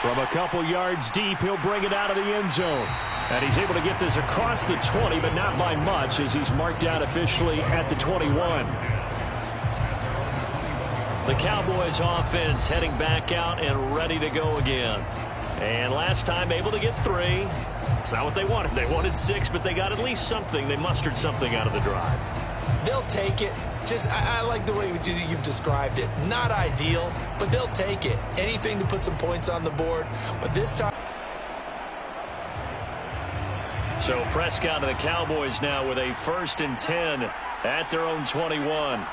From a couple yards deep, he'll bring it out of the end zone. And he's able to get this across the 20, but not by much as he's marked out officially at the 21. The Cowboys offense heading back out and ready to go again. And last time able to get 3. It's not what they wanted. They wanted 6, but they got at least something. They mustered something out of the drive. They'll take it. I like the way you've described it. Not ideal, but they'll take it. Anything to put some points on the board. But this time. So Prescott and the Cowboys now with a 1st and 10 at their own 21.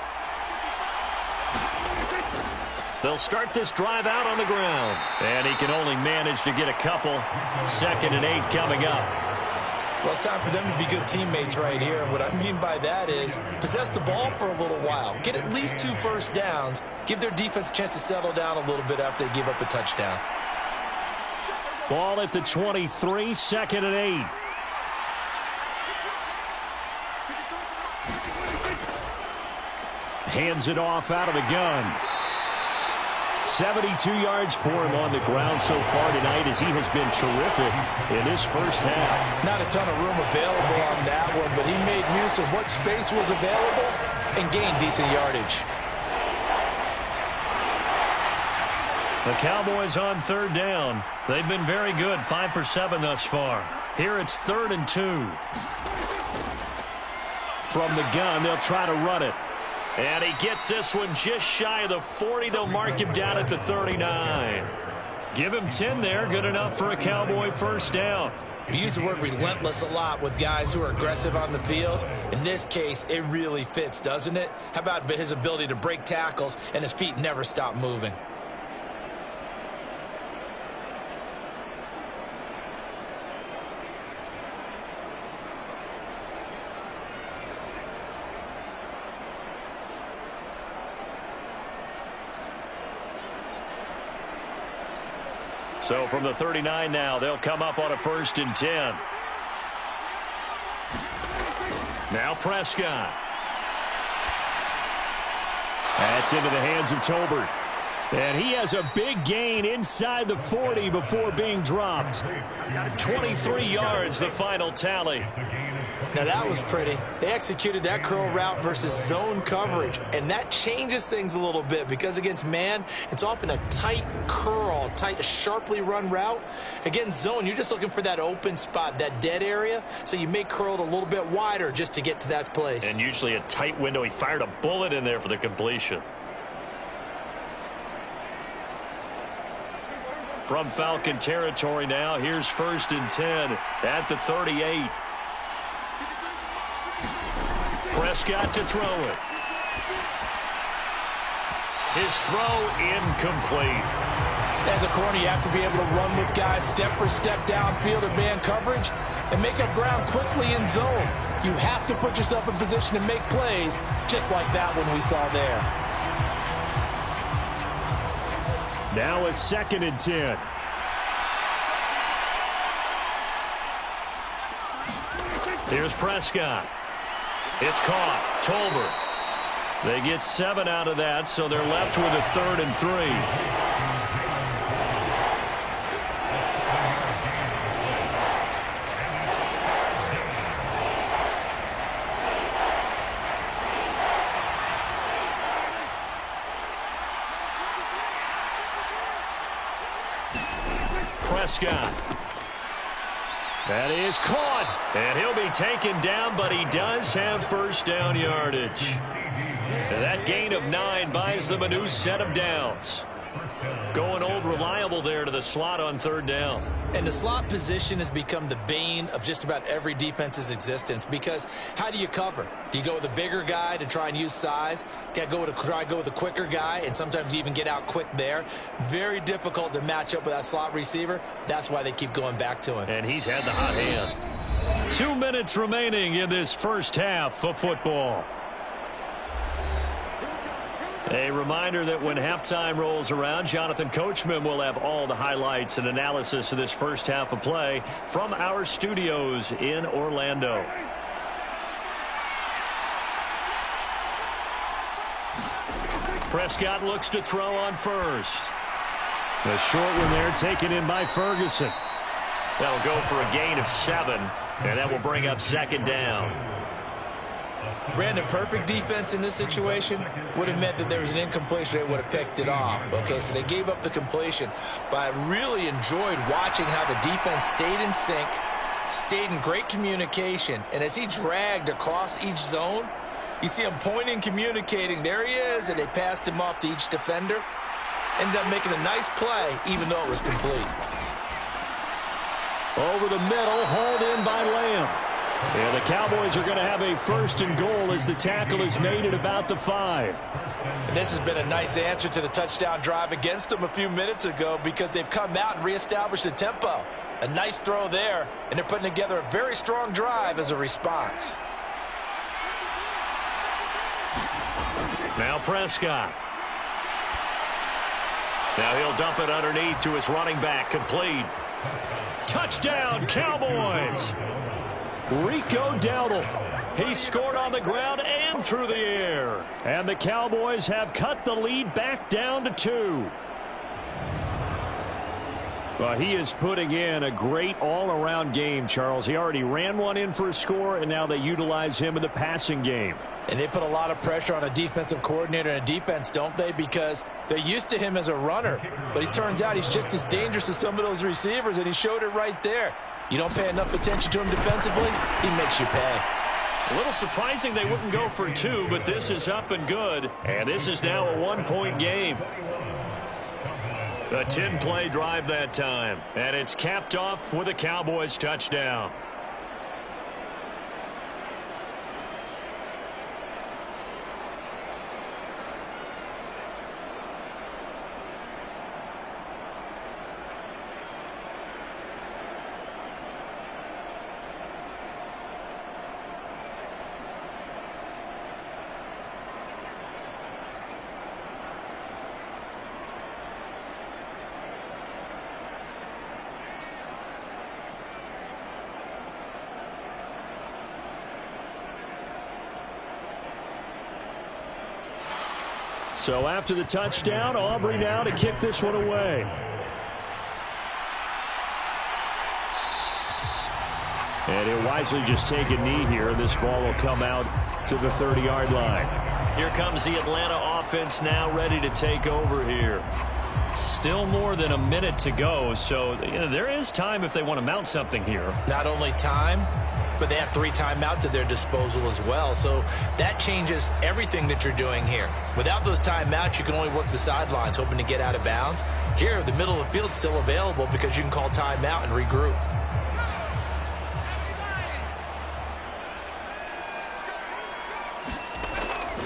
They'll start this drive out on the ground. And he can only manage to get a couple. 2nd and 8 coming up. Well, it's time for them to be good teammates right here. And what I mean by that is possess the ball for a little while. Get at least 2 first downs. Give their defense a chance to settle down a little bit after they give up a touchdown. Ball at the 23, 2nd and 8. Hands it off out of the gun. 72 yards for him on the ground so far tonight as he has been terrific in his first half. Not a ton of room available on that one, but he made use of what space was available and gained decent yardage. The Cowboys on 3rd down. They've been very good, 5 for 7 thus far. Here it's 3rd and 2. From the gun, they'll try to run it. And he gets this one just shy of the 40. They'll mark him down at the 39. Give him 10 there. Good enough for a Cowboy first down. We use the word relentless a lot with guys who are aggressive on the field. In this case, it really fits, doesn't it? How about his ability to break tackles and his feet never stop moving? So from the 39 now, they'll come up on a 1st and 10. Now Prescott. That's into the hands of Tolbert. And he has a big gain inside the 40 before being dropped. 23 yards, the final tally. Now that was pretty. They executed that curl route versus zone coverage, and that changes things a little bit because against man, it's often a tight curl, tight, sharply run route. Against zone, you're just looking for that open spot, that dead area, so you may curl it a little bit wider just to get to that place. And usually a tight window. He fired a bullet in there for the completion. From Falcon territory now, here's 1st and 10 at the 38. Prescott to throw it. His throw incomplete. As a corner, you have to be able to run with guys step for step downfield in man coverage and make up ground quickly in zone. You have to put yourself in position to make plays, just like that one we saw there. Now a 2nd and 10. Here's Prescott. It's caught. Tolbert. They get 7 out of that, so they're left with a 3rd and 3. Prescott. That is caught. And he'll be taken down, but he does have first down yardage. And that gain of 9 buys them a new set of downs. Going old reliable there to the slot on third down. And the slot position has become the bane of just about every defense's existence, because how do you cover? Do you go with a bigger guy to try and use size? Can't go with try to go with a quicker guy, and sometimes you even get out quick there. Very difficult to match up with that slot receiver. That's why they keep going back to him. And he's had the hot hand. 2 minutes remaining in this first half of football. A reminder that when halftime rolls around, Jonathan Coachman will have all the highlights and analysis of this first half of play from our studios in Orlando. Prescott looks to throw on first. The short one there taken in by Ferguson. That'll go for a gain of 7, and that will bring up second down. Brandon, perfect defense in this situation would have meant that there was an incompletion. They would have picked it off. Okay, so they gave up the completion. But I really enjoyed watching how the defense stayed in sync, stayed in great communication. And as he dragged across each zone, you see him pointing, communicating. There he is, and they passed him off to each defender. Ended up making a nice play, even though it was complete. Over the middle, hauled in by Lamb. And the Cowboys are going to have a first and goal as the tackle is made at about the 5. And this has been a nice answer to the touchdown drive against them a few minutes ago, because they've come out and reestablished the tempo. A nice throw there, and they're putting together a very strong drive as a response. Now Prescott. Now he'll dump it underneath to his running back, complete. Touchdown, Cowboys! Rico Dowdle. He scored on the ground and through the air. And the Cowboys have cut the lead back down to 2. Well, he is putting in a great all-around game, Charles. He already ran one in for a score, and now they utilize him in the passing game. And they put a lot of pressure on a defensive coordinator and a defense, don't they? Because they're used to him as a runner. But he turns out he's just as dangerous as some of those receivers, and he showed it right there. You don't pay enough attention to him defensively, he makes you pay. A little surprising they wouldn't go for 2, but this is up and good. And this is now a 1-point game. A 10-play drive that time. And it's capped off with a Cowboys touchdown. So after the touchdown, Aubrey now to kick this one away. And he'll wisely just take a knee here. This ball will come out to the 30-yard line. Here comes the Atlanta offense now ready to take over here. Still more than a minute to go, so there is time if they want to mount something here. Not only time, but they have 3 timeouts at their disposal as well. So that changes everything that you're doing here. Without those timeouts, you can only work the sidelines, hoping to get out of bounds. Here, the middle of the field's still available because you can call timeout and regroup.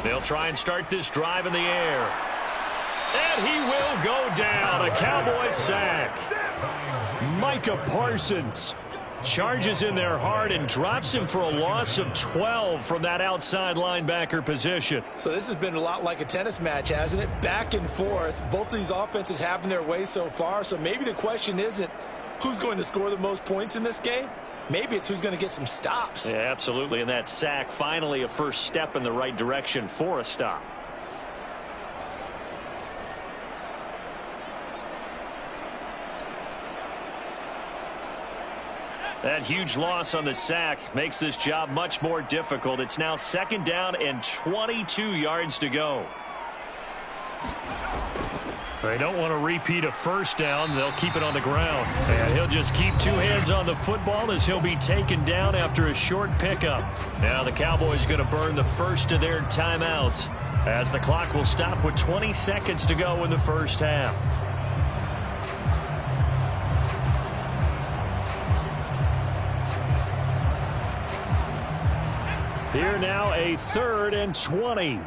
They'll try and start this drive in the air. And he will go down. A Cowboys sack. Micah Parsons charges in there hard and drops him for a loss of 12 from that outside linebacker position. So this has been a lot like a tennis match, hasn't it? Back and forth. Both of these offenses having their way so far. So maybe the question isn't who's going to score the most points in this game. Maybe it's who's going to get some stops. Yeah, absolutely. And that sack, finally a first step in the right direction for a stop. That huge loss on the sack makes this job much more difficult. It's now second down and 22 yards to go. They don't want to repeat a first down. They'll keep it on the ground. And he'll just keep two hands on the football as he'll be taken down after a short pickup. Now the Cowboys going to burn the first of their timeouts as the clock will stop with 20 seconds to go in the first half. Here now a 3rd and 20.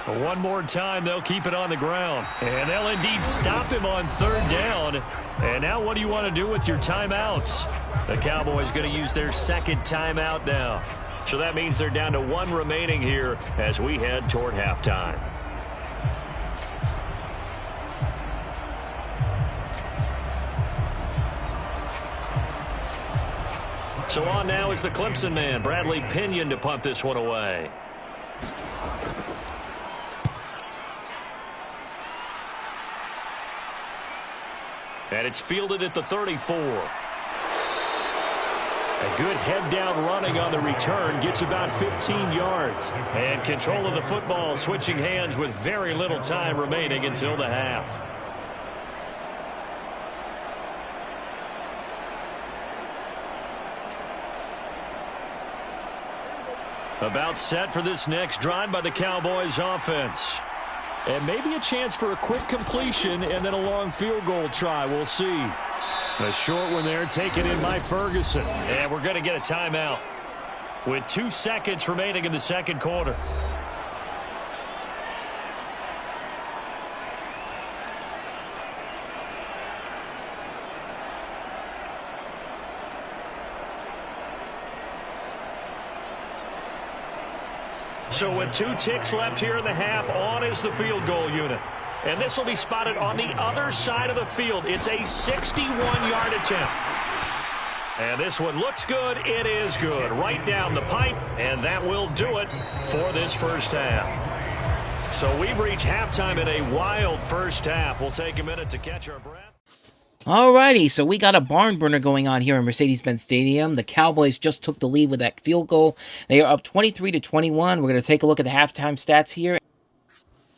One more time, they'll keep it on the ground. And they'll indeed stop him on 3rd down. And now what do you want to do with your timeouts? The Cowboys going to use their 2nd timeout now. So that means they're down to 1 remaining here as we head toward halftime. So on now is the Clemson man, Bradley Pinion, to punt this one away. And it's fielded at the 34. A good head-down running on the return. Gets about 15 yards. And control of the football, switching hands with very little time remaining until the half. About set for this next drive by the Cowboys offense. And maybe a chance for a quick completion and then a long field goal try. We'll see. A short one there taken in by Ferguson. And we're going to get a timeout with 2 seconds remaining in the second quarter. So with 2 ticks left here in the half, on is the field goal unit. And this will be spotted on the other side of the field. It's a 61-yard attempt. And this one looks good. It is good. Right down the pipe, and that will do it for this first half. So we've reached halftime in a wild first half. We'll take a minute to catch our breath. Alrighty, so we got a barn burner going on here in Mercedes-Benz Stadium. The Cowboys just took the lead with that field goal. They are up 23-21. We're going to take a look at the halftime stats here.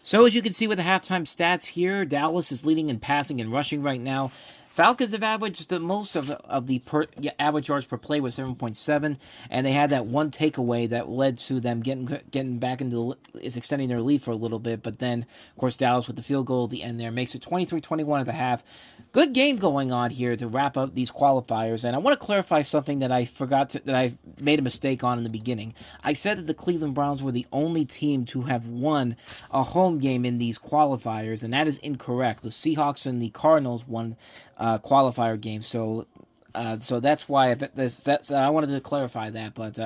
So as you can see with the halftime stats here, Dallas is leading in passing and rushing right now. Falcons have averaged the most of the average yards per play with 7.7, and they had that one takeaway that led to them getting back into extending their lead for a little bit. But then, of course, Dallas with the field goal at the end there makes it 23-21 at the half. Good game going on here to wrap up these qualifiers, and I want to clarify something that I that I made a mistake on in the beginning. I said that the Cleveland Browns were the only team to have won a home game in these qualifiers, and that is incorrect. The Seahawks and the Cardinals won qualifier games, so that's why I wanted to clarify that. But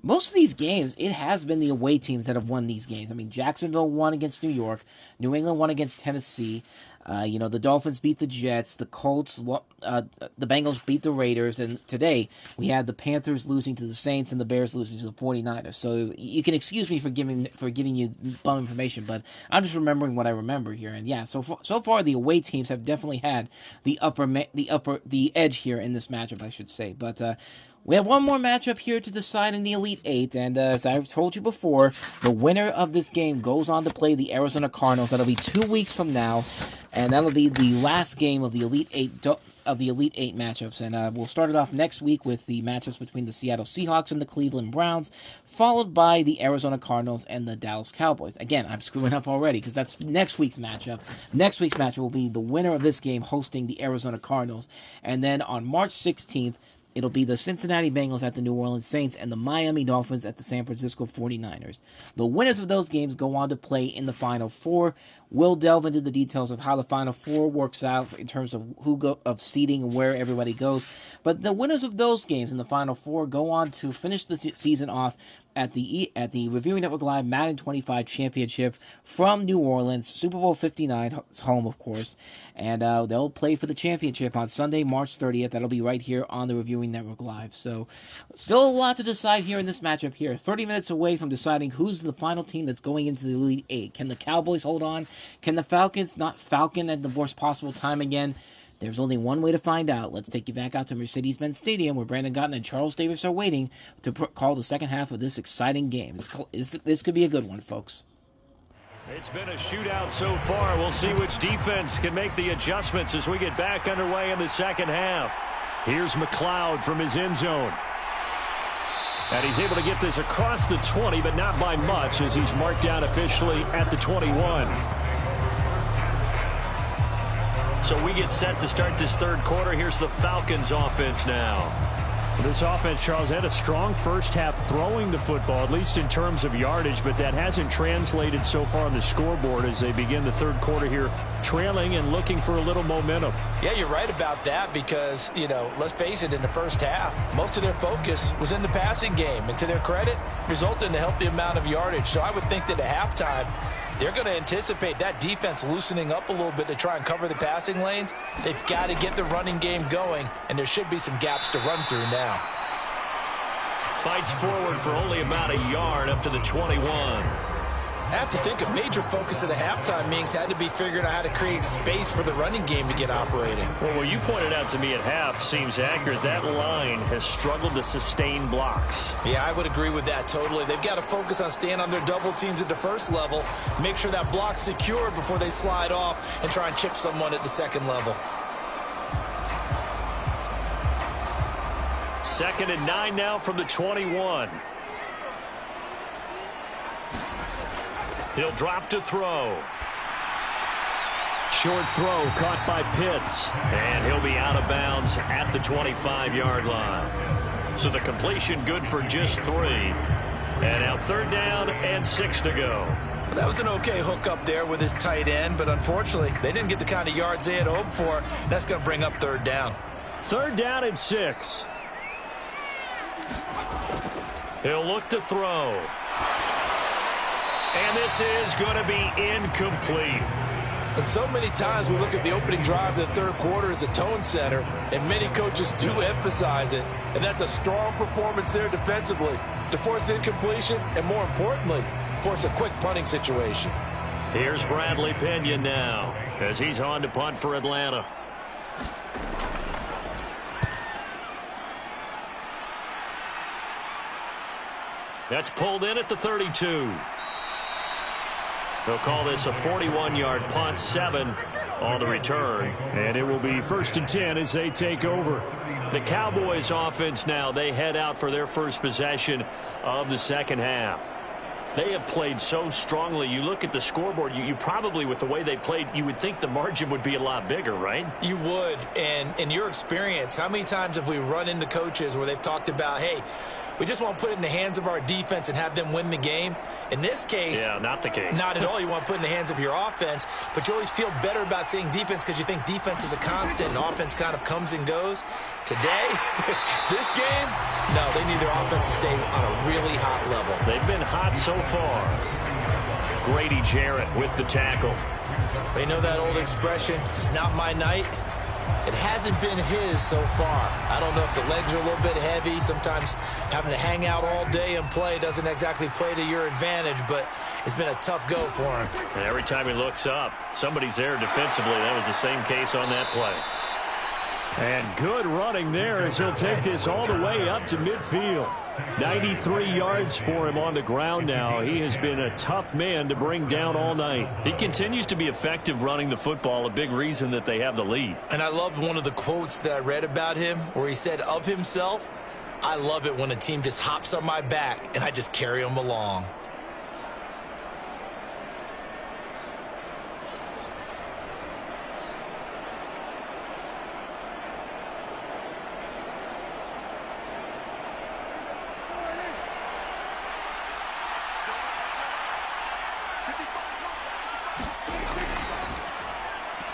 most of these games, it has been the away teams that have won these games. I mean, Jacksonville won against New York, New England won against Tennessee. The Dolphins beat the Jets, the Colts, the Bengals beat the Raiders, and today we had the Panthers losing to the Saints and the Bears losing to the 49ers. So you can excuse me for giving you bum information, but I'm just remembering what I remember here. And yeah, so far the away teams have definitely had the edge here in this matchup, I should say. But we have one more matchup here to decide in the Elite Eight, and as I've told you before, the winner of this game goes on to play the Arizona Cardinals. That'll be 2 weeks from now, and that'll be the last game of the Elite Eight matchups. And we'll start it off next week with the matchups between the Seattle Seahawks and the Cleveland Browns, followed by the Arizona Cardinals and the Dallas Cowboys. Again, I'm screwing up already because that's next week's matchup. Next week's matchup will be the winner of this game hosting the Arizona Cardinals, and then on March 16th, it'll be the Cincinnati Bengals at the New Orleans Saints and the Miami Dolphins at the San Francisco 49ers. The winners of those games go on to play in the Final Four. We'll delve into the details of how the Final Four works out in terms of seeding and where everybody goes. But the winners of those games in the Final Four go on to finish the season off at the Reviewing Network Live Madden 25 Championship from New Orleans, Super Bowl 59 home, of course. And they'll play for the championship on Sunday, March 30th. That'll be right here on the Reviewing Network Live. So, still a lot to decide here in this matchup here. 30 minutes away from deciding who's the final team that's going into the Elite Eight. Can the Cowboys hold on? Can the Falcons not falcon at the worst possible time again? There's only one way to find out. Let's take you back out to Mercedes-Benz Stadium where Brandon Gotton and Charles Davis are waiting to call the second half of this exciting game. This could be a good one, folks. It's been a shootout so far. We'll see which defense can make the adjustments as we get back underway in the second half. Here's McLeod from his end zone. And he's able to get this across the 20, but not by much as he's marked down officially at the 21. So we get set to start this third quarter. Here's the Falcons offense now. This offense, Charles, had a strong first half throwing the football, at least in terms of yardage, but that hasn't translated so far on the scoreboard as they begin the third quarter here, trailing and looking for a little momentum. Yeah, you're right about that because, let's face it, in the first half, most of their focus was in the passing game. And to their credit, resulted in a healthy amount of yardage. So I would think that at halftime, they're going to anticipate that defense loosening up a little bit to try and cover the passing lanes. They've got to get the running game going, and there should be some gaps to run through now. Fights forward for only about a yard up to the 21. I have to think a major focus of the halftime meetings had to be figuring out how to create space for the running game to get operating. Well, what you pointed out to me at half seems accurate. That line has struggled to sustain blocks. Yeah, I would agree with that totally. They've got to focus on staying on their double teams at the first level, make sure that block's secured before they slide off and try and chip someone at the second level. 2nd and 9 now from the 21. He'll drop to throw. Short throw caught by Pitts. And he'll be out of bounds at the 25-yard line. So the completion good for just 3. And now 3rd down and 6 to go. Well, that was an okay hook up there with his tight end, but unfortunately, they didn't get the kind of yards they had hoped for. That's going to bring up 3rd down. 3rd down and 6. He'll look to throw. And this is going to be incomplete. And so many times we look at the opening drive of the third quarter as a tone setter, and many coaches do emphasize it. And that's a strong performance there defensively to force incompletion and, more importantly, force a quick punting situation. Here's Bradley Pena now as he's on to punt for Atlanta. That's pulled in at the 32. They'll call this a 41-yard punt, 7 on the return. And it will be 1st and 10 as they take over. The Cowboys offense now, they head out for their first possession of the second half. They have played so strongly. You look at the scoreboard, you probably, with the way they played, you would think the margin would be a lot bigger, right? You would. And in your experience, how many times have we run into coaches where they've talked about, hey, we just want to put it in the hands of our defense and have them win the game? In this case, yeah, not the case. Not at all. You want to put it in the hands of your offense, but you always feel better about saying defense because you think defense is a constant and offense kind of comes and goes. Today, this game, no, they need their offense to stay on a really hot level. They've been hot so far. Grady Jarrett with the tackle. They know that old expression, it's not my night. It hasn't been his so far. I don't know if the legs are a little bit heavy. Sometimes having to hang out all day and play doesn't exactly play to your advantage, but it's been a tough go for him. And every time he looks up, somebody's there defensively. That was the same case on that play. And good running there as he'll take this all the way up to midfield. 93 yards for him on the ground now. He has been a tough man to bring down all night. He continues to be effective running the football, a big reason that they have the lead. And I loved one of the quotes that I read about him where he said of himself, I love it when a team just hops on my back and I just carry them along.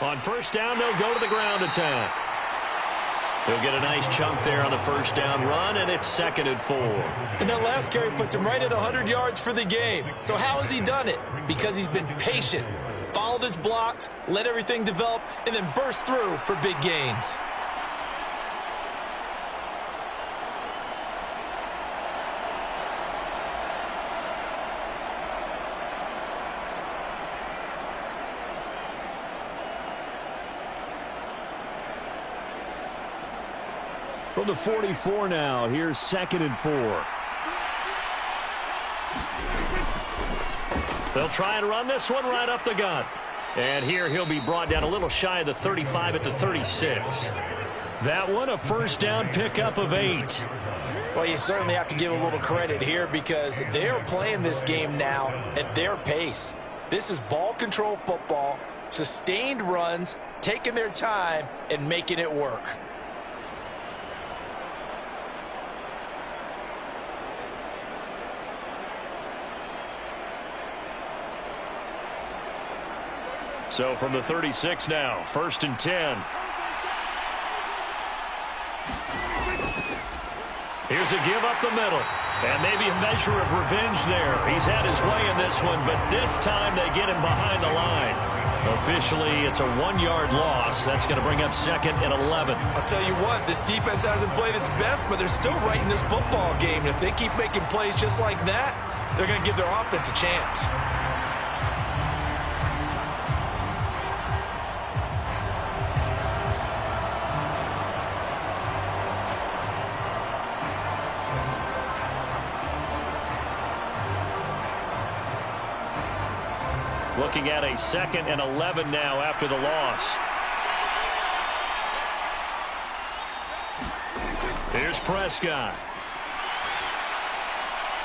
On 1st down, they'll go to the ground attack. He'll get a nice chunk there on the 1st down run, and it's 2nd and 4. And that last carry puts him right at 100 yards for the game. So how has he done it? Because he's been patient, followed his blocks, let everything develop, and then burst through for big gains. From the 44 now, here's 2nd and 4. They'll try and run this one right up the gut. And here he'll be brought down a little shy of the 35 at the 36. That one a first down pickup of 8. Well, you certainly have to give a little credit here because they're playing this game now at their pace. This is ball control football, sustained runs, taking their time and making it work. So from the 36 now, 1st and 10. Here's a give up the middle. And maybe a measure of revenge there. He's had his way in this one, but this time they get him behind the line. Officially, it's a 1-yard loss. That's going to bring up 2nd and 11. I'll tell you what, this defense hasn't played its best, but they're still right in this football game. And if they keep making plays just like that, they're going to give their offense a chance. Looking at a 2nd and 11 now after the loss. Here's Prescott.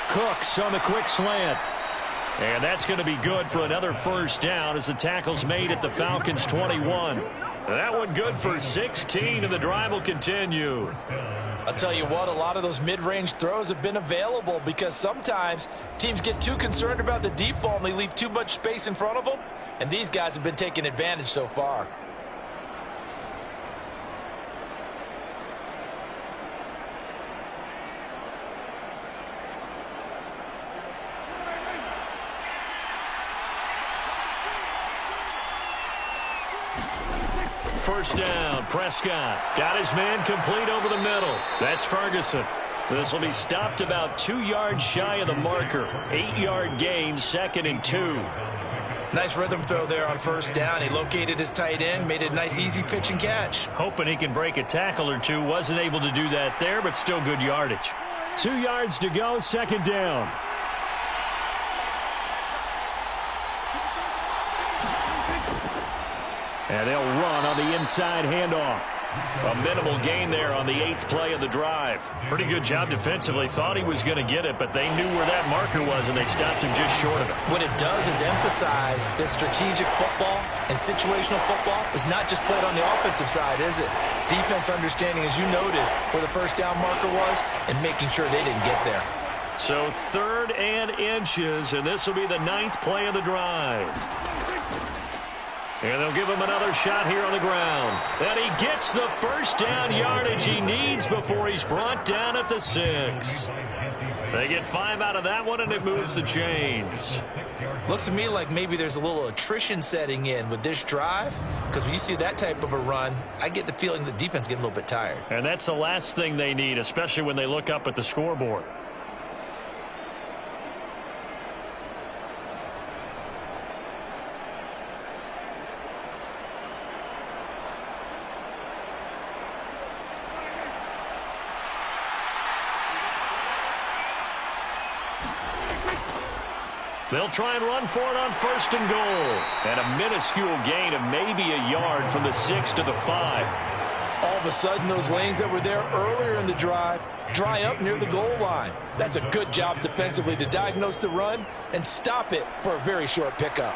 Cooks on the quick slant. And that's going to be good for another first down as the tackle's made at the Falcons' 21. That one good for 16, and the drive will continue. I'll tell you what, a lot of those mid-range throws have been available because sometimes teams get too concerned about the deep ball and they leave too much space in front of them, and these guys have been taking advantage so far. First down, Prescott. Got his man complete over the middle. That's Ferguson. This will be stopped about 2 yards shy of the marker. 8-yard gain, 2nd and 2. Nice rhythm throw there on first down. He located his tight end, made it a nice easy pitch and catch. Hoping he can break a tackle or two. Wasn't able to do that there, but still good yardage. 2 yards to go, 2nd down. And they'll run on the inside handoff. A minimal gain there on the 8th play of the drive. Pretty good job defensively. Thought he was going to get it, but they knew where that marker was, and they stopped him just short of it. What it does is emphasize that strategic football and situational football is not just played on the offensive side, is it? Defense understanding, as you noted, where the first down marker was and making sure they didn't get there. So 3rd and inches, and this will be the 9th play of the drive. And they'll give him another shot here on the ground. And he gets the first down yardage he needs before he's brought down at the 6. They get 5 out of that one, and it moves the chains. Looks to me like maybe there's a little attrition setting in with this drive, because when you see that type of a run, I get the feeling the defense getting a little bit tired. And that's the last thing they need, especially when they look up at the scoreboard. They'll try and run for it on 1st and goal. And a minuscule gain of maybe a yard from the 6 to the 5. All of a sudden, those lanes that were there earlier in the drive dry up near the goal line. That's a good job defensively to diagnose the run and stop it for a very short pickup.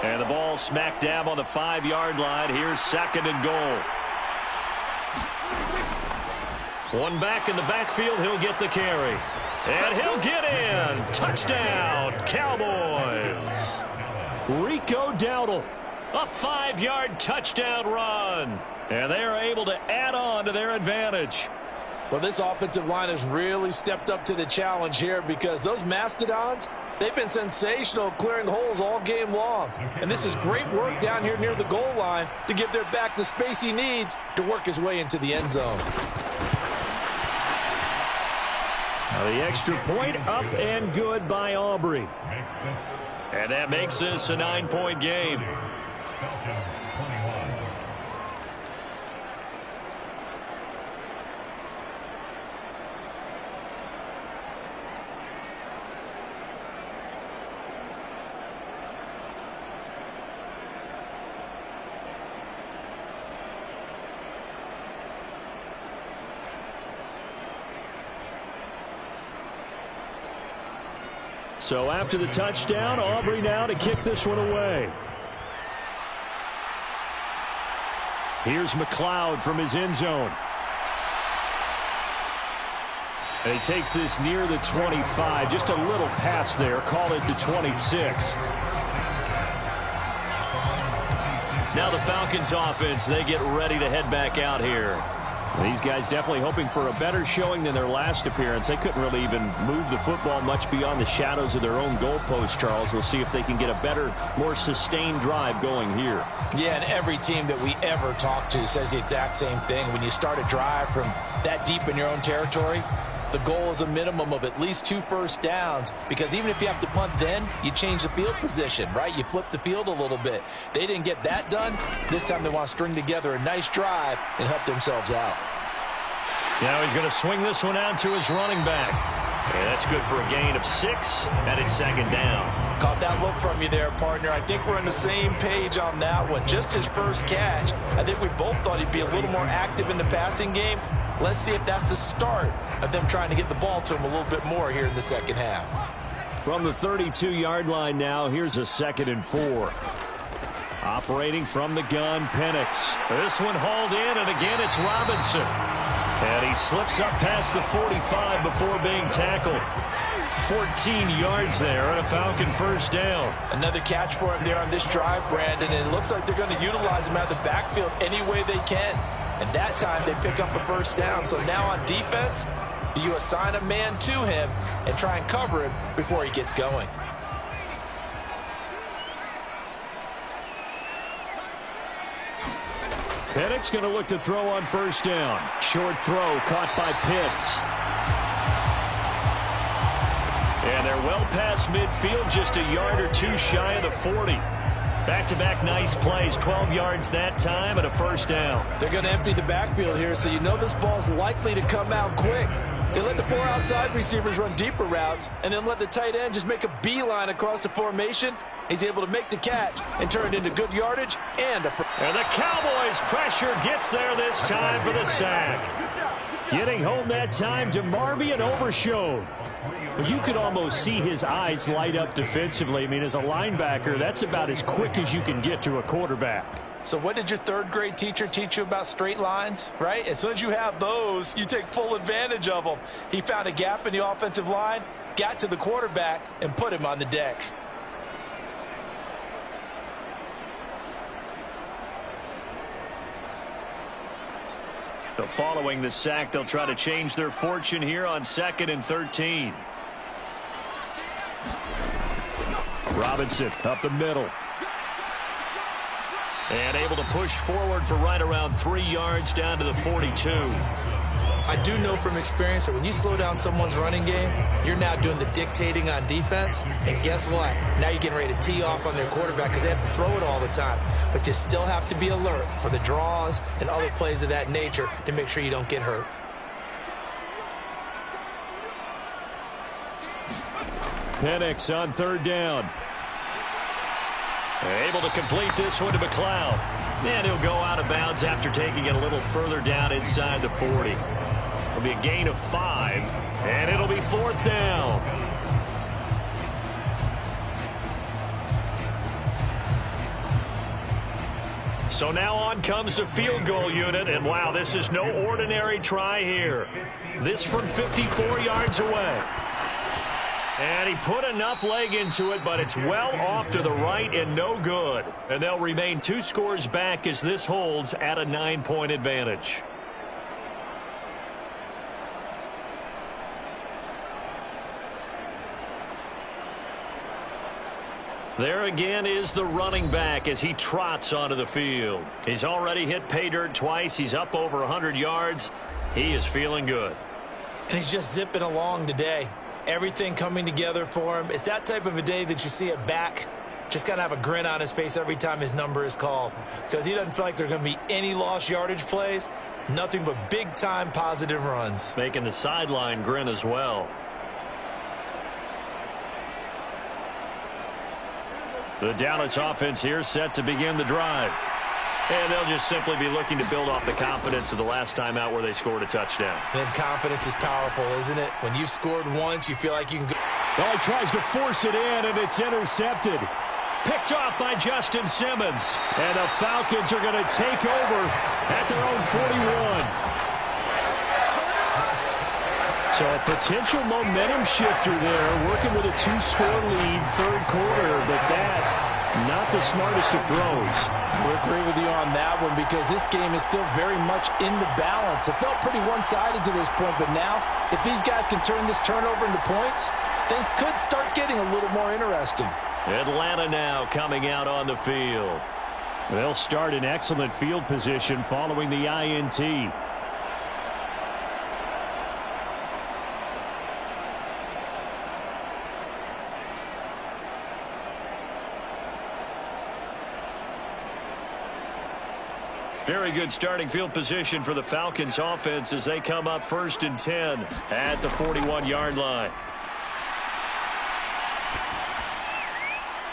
And the ball smack dab on the 5-yard line. Here's 2nd and goal. One back in the backfield. He'll get the carry. And he'll get in. Touchdown, Cowboys. Rico Dowdle. A 5-yard touchdown run. And they are able to add on to their advantage. Well, this offensive line has really stepped up to the challenge here because those Mastodons, they've been sensational clearing holes all game long. And this is great work down here near the goal line to give their back the space he needs to work his way into the end zone. Now the extra point up and good by Aubrey. And that makes this a 9-point game. So after the touchdown, Aubrey now to kick this one away. Here's McLeod from his end zone. And he takes this near the 25. Just a little pass there. Call it the 26. Now the Falcons offense, they get ready to head back out here. These guys definitely hoping for a better showing than their last appearance. They couldn't really even move the football much beyond the shadows of their own goalpost, Charles. We'll see if they can get a better, more sustained drive going here. Yeah, and every team that we ever talk to says the exact same thing. When you start a drive from that deep in your own territory, the goal is a minimum of at least 2 first downs, because even if you have to punt then, you change the field position, right? You flip the field a little bit. They didn't get that done. This time they want to string together a nice drive and help themselves out. Now he's going to swing this one out to his running back. Yeah, that's good for a gain of 6, and it's second down. Caught that look from you there, partner. I think we're on the same page on that one. Just his first catch. I think we both thought he'd be a little more active in the passing game. Let's see if that's the start of them trying to get the ball to him a little bit more here in the second half. From the 32-yard line now, here's a 2nd and 4. Operating from the gun, Penix. This one hauled in, and again it's Robinson. And he slips up past the 45 before being tackled. 14 yards there and a Falcon first down. Another catch for him there on this drive, Brandon, and it looks like they're going to utilize him out of the backfield any way they can. And that time they pick up a first down. So now on defense, do you assign a man to him and try and cover him before he gets going? Penix going to look to throw on first down. Short throw caught by Pitts. And they're well past midfield, just a yard or 2 shy of the 40. Back-to-back nice plays, 12 yards that time and a first down. They're going to empty the backfield here, so you know this ball's likely to come out quick. They let the 4 outside receivers run deeper routes and then let the tight end just make a beeline across the formation. He's able to make the catch and turn it into good yardage and And the Cowboys pressure gets there this time for the sack. Getting home that time to Marvian Overshone. You could almost see his eyes light up defensively. I mean, as a linebacker, that's about as quick as you can get to a quarterback. So what did your 3rd grade teacher teach you about straight lines, right? As soon as you have those, you take full advantage of them. He found a gap in the offensive line, got to the quarterback, and put him on the deck. So following the sack, they'll try to change their fortune here on 2nd and 13. Robinson up the middle. And able to push forward for right around 3 yards down to the 42. I do know from experience that when you slow down someone's running game, you're now doing the dictating on defense. And guess what? Now you're getting ready to tee off on their quarterback because they have to throw it all the time. But you still have to be alert for the draws and other plays of that nature to make sure you don't get hurt. Penix on 3rd down. Able to complete this one to McLeod. And he'll go out of bounds after taking it a little further down inside the 40. It'll be a gain of 5, and it'll be 4th down. So now on comes the field goal unit, and wow, this is no ordinary try here. This from 54 yards away. And he put enough leg into it, but it's well off to the right and no good. And they'll remain 2 scores back as this holds at a 9-point advantage. There again is the running back as he trots onto the field. He's already hit pay dirt twice. He's up over 100 yards. He is feeling good. And he's just zipping along today. Everything coming together for him. It's that type of a day that you see a back just kind of have a grin on his face every time his number is called, because he doesn't feel like there are going to be any lost yardage plays, nothing but big-time positive runs. Making the sideline grin as well. The Dallas offense here set to begin the drive. And they'll just simply be looking to build off the confidence of the last time out where they scored a touchdown. And confidence is powerful, isn't it? When you've scored once, you feel like you can go. Oh, he tries to force it in, and it's intercepted. Picked off by Justin Simmons. And the Falcons are going to take over at their own 41. So a potential momentum shifter there, working with a 2-score lead, third quarter, but that, not the smartest of throws. I agree with you on that one because this game is still very much in the balance. It felt pretty one-sided to this point, but now, if these guys can turn this turnover into points, things could start getting a little more interesting. Atlanta now coming out on the field. They'll start in excellent field position following the INT. Very good starting field position for the Falcons offense as they come up 1st and 10 at the 41-yard line.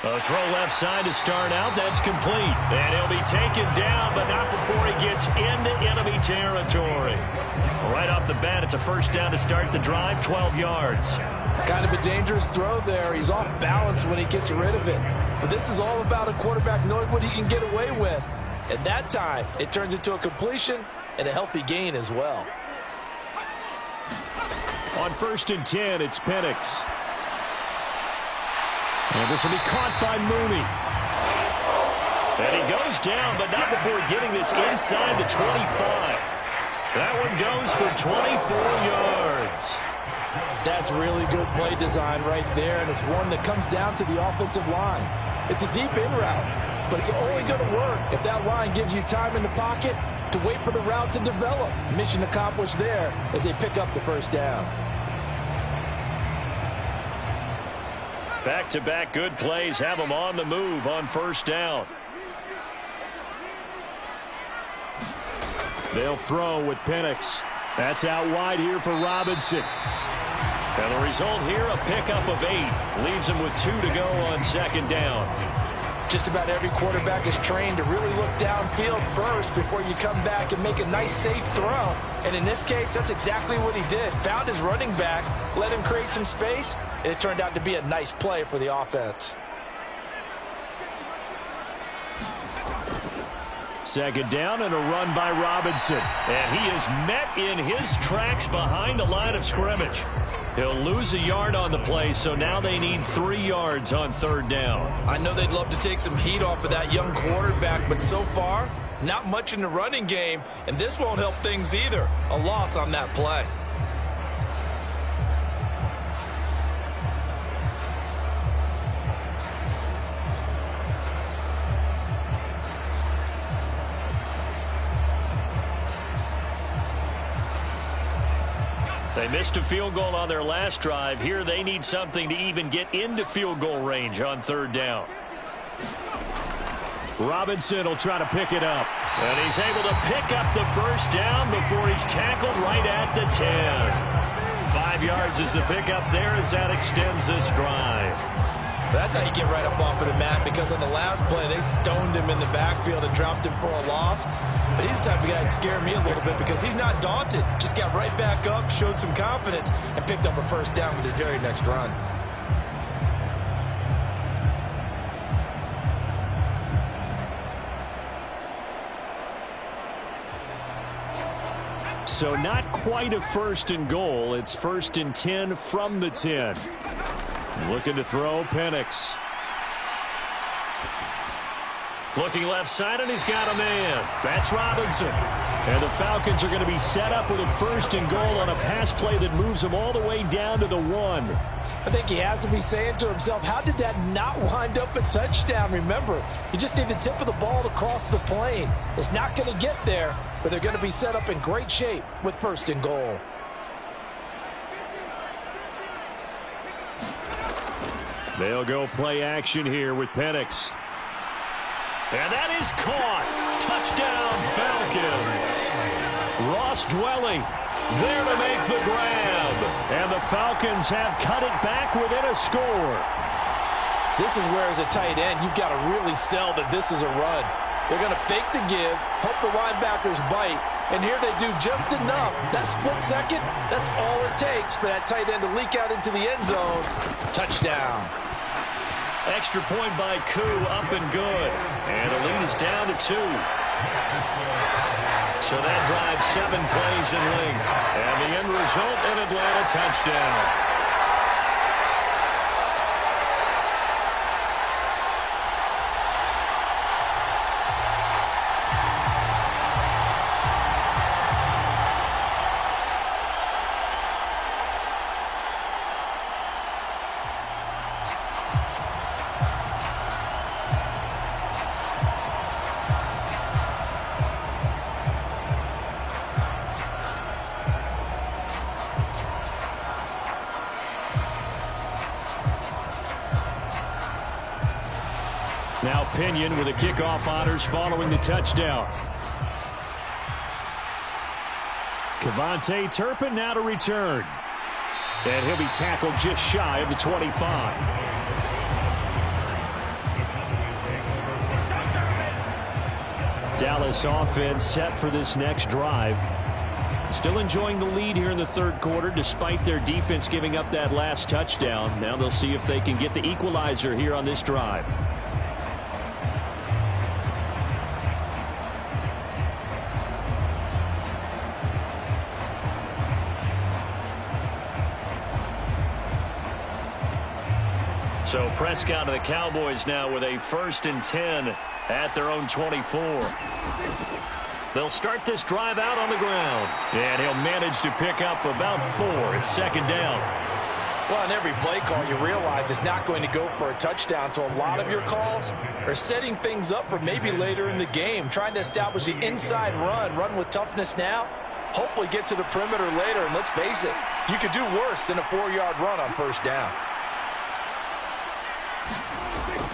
A throw left side to start out. That's complete. And he'll be taken down, but not before he gets into enemy territory. Right off the bat, it's a first down to start the drive, 12 yards. Kind of a dangerous throw there. He's off balance when he gets rid of it. But this is all about a quarterback knowing what he can get away with. At that time, it turns into a completion and a healthy gain as well. On 1st and 10, it's Penix. And this will be caught by Mooney. And he goes down, but not before getting this inside the 25. That one goes for 24 yards. That's really good play design right there, and it's one that comes down to the offensive line. It's a deep in route, but it's only going to work if that line gives you time in the pocket to wait for the route to develop. Mission accomplished there as they pick up the first down. Back-to-back good plays have them on the move on first down. They'll throw with Penix. That's out wide here for Robinson. And the result here, a pickup of 8. Leaves him with 2 to go on second down. Just about every quarterback is trained to really look downfield first before you come back and make a nice, safe throw. And in this case, that's exactly what he did. Found his running back, let him create some space, and it turned out to be a nice play for the offense. Second down and a run by Robinson. And he is met in his tracks behind the line of scrimmage. He'll lose a yard on the play, so now they need 3 yards on third down. I know they'd love to take some heat off of that young quarterback, but so far, not much in the running game, and this won't help things either. A loss on that play. They missed a field goal on their last drive. Here they need something to even get into field goal range on third down. Robinson will try to pick it up. And he's able to pick up the first down before he's tackled right at the 10. 5 yards is the pickup there as that extends this drive. That's how you get right up off of the mat, because on the last play, they stoned him in the backfield and dropped him for a loss. But he's the type of guy that scared me a little bit because he's not daunted. Just got right back up, showed some confidence, and picked up a first down with his very next run. So not quite a first and goal. It's 1st and 10 from the 10. Looking to throw, Penix. Looking left side, and he's got a man. That's Robinson. And the Falcons are going to be set up with a 1st and goal on a pass play that moves them all the way down to the 1. I think he has to be saying to himself, how did that not wind up a touchdown? Remember, you just need the tip of the ball to cross the plane. It's not going to get there, but they're going to be set up in great shape with 1st and goal. They'll go play action here with Penix. And that is caught. Touchdown, Falcons. Ross Dwelly there to make the grab. And the Falcons have cut it back within a score. This is where, as a tight end, you've got to really sell that this is a run. They're going to fake the give, hope the linebackers bite, And here they do just enough. That split second, that's all it takes for that tight end to leak out into the end zone. Touchdown. Extra point by Koo, up and good. And the lead is down to 2. So that drives 7 plays in length. And the end result, an Atlanta touchdown. Now Pinion with the kickoff honors following the touchdown. Kevontae Turpin now to return. And he'll be tackled just shy of the 25. Dallas offense set for this next drive. Still enjoying the lead here in the third quarter despite their defense giving up that last touchdown. Now they'll see if they can get the equalizer here on this drive. So Prescott of the Cowboys now with a 1st and 10 at their own 24. They'll start this drive out on the ground. And he'll manage to pick up about 4. It's 2nd down. Well, on every play call, you realize it's not going to go for a touchdown. So a lot of your calls are setting things up for maybe later in the game, trying to establish the inside run with toughness now, hopefully get to the perimeter later. And let's face it, you could do worse than a 4-yard run on 1st down.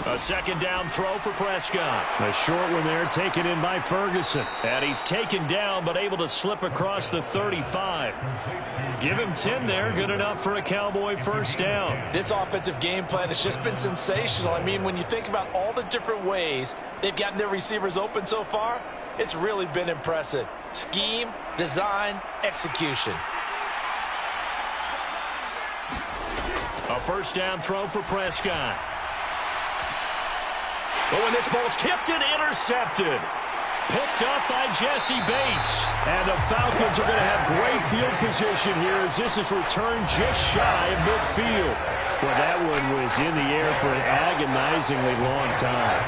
A 2nd down throw for Prescott. A short one there taken in by Ferguson. And he's taken down but able to slip across the 35. Give him 10 there. Good enough for a Cowboy 1st down. This offensive game plan has just been sensational. I mean, when you think about all the different ways they've gotten their receivers open so far, it's really been impressive. Scheme, design, execution. A 1st down throw for Prescott. Oh, and this ball's tipped and intercepted. Picked up by Jesse Bates. And the Falcons are going to have great field position here as this is returned just shy of midfield. Well, that one was in the air for an agonizingly long time.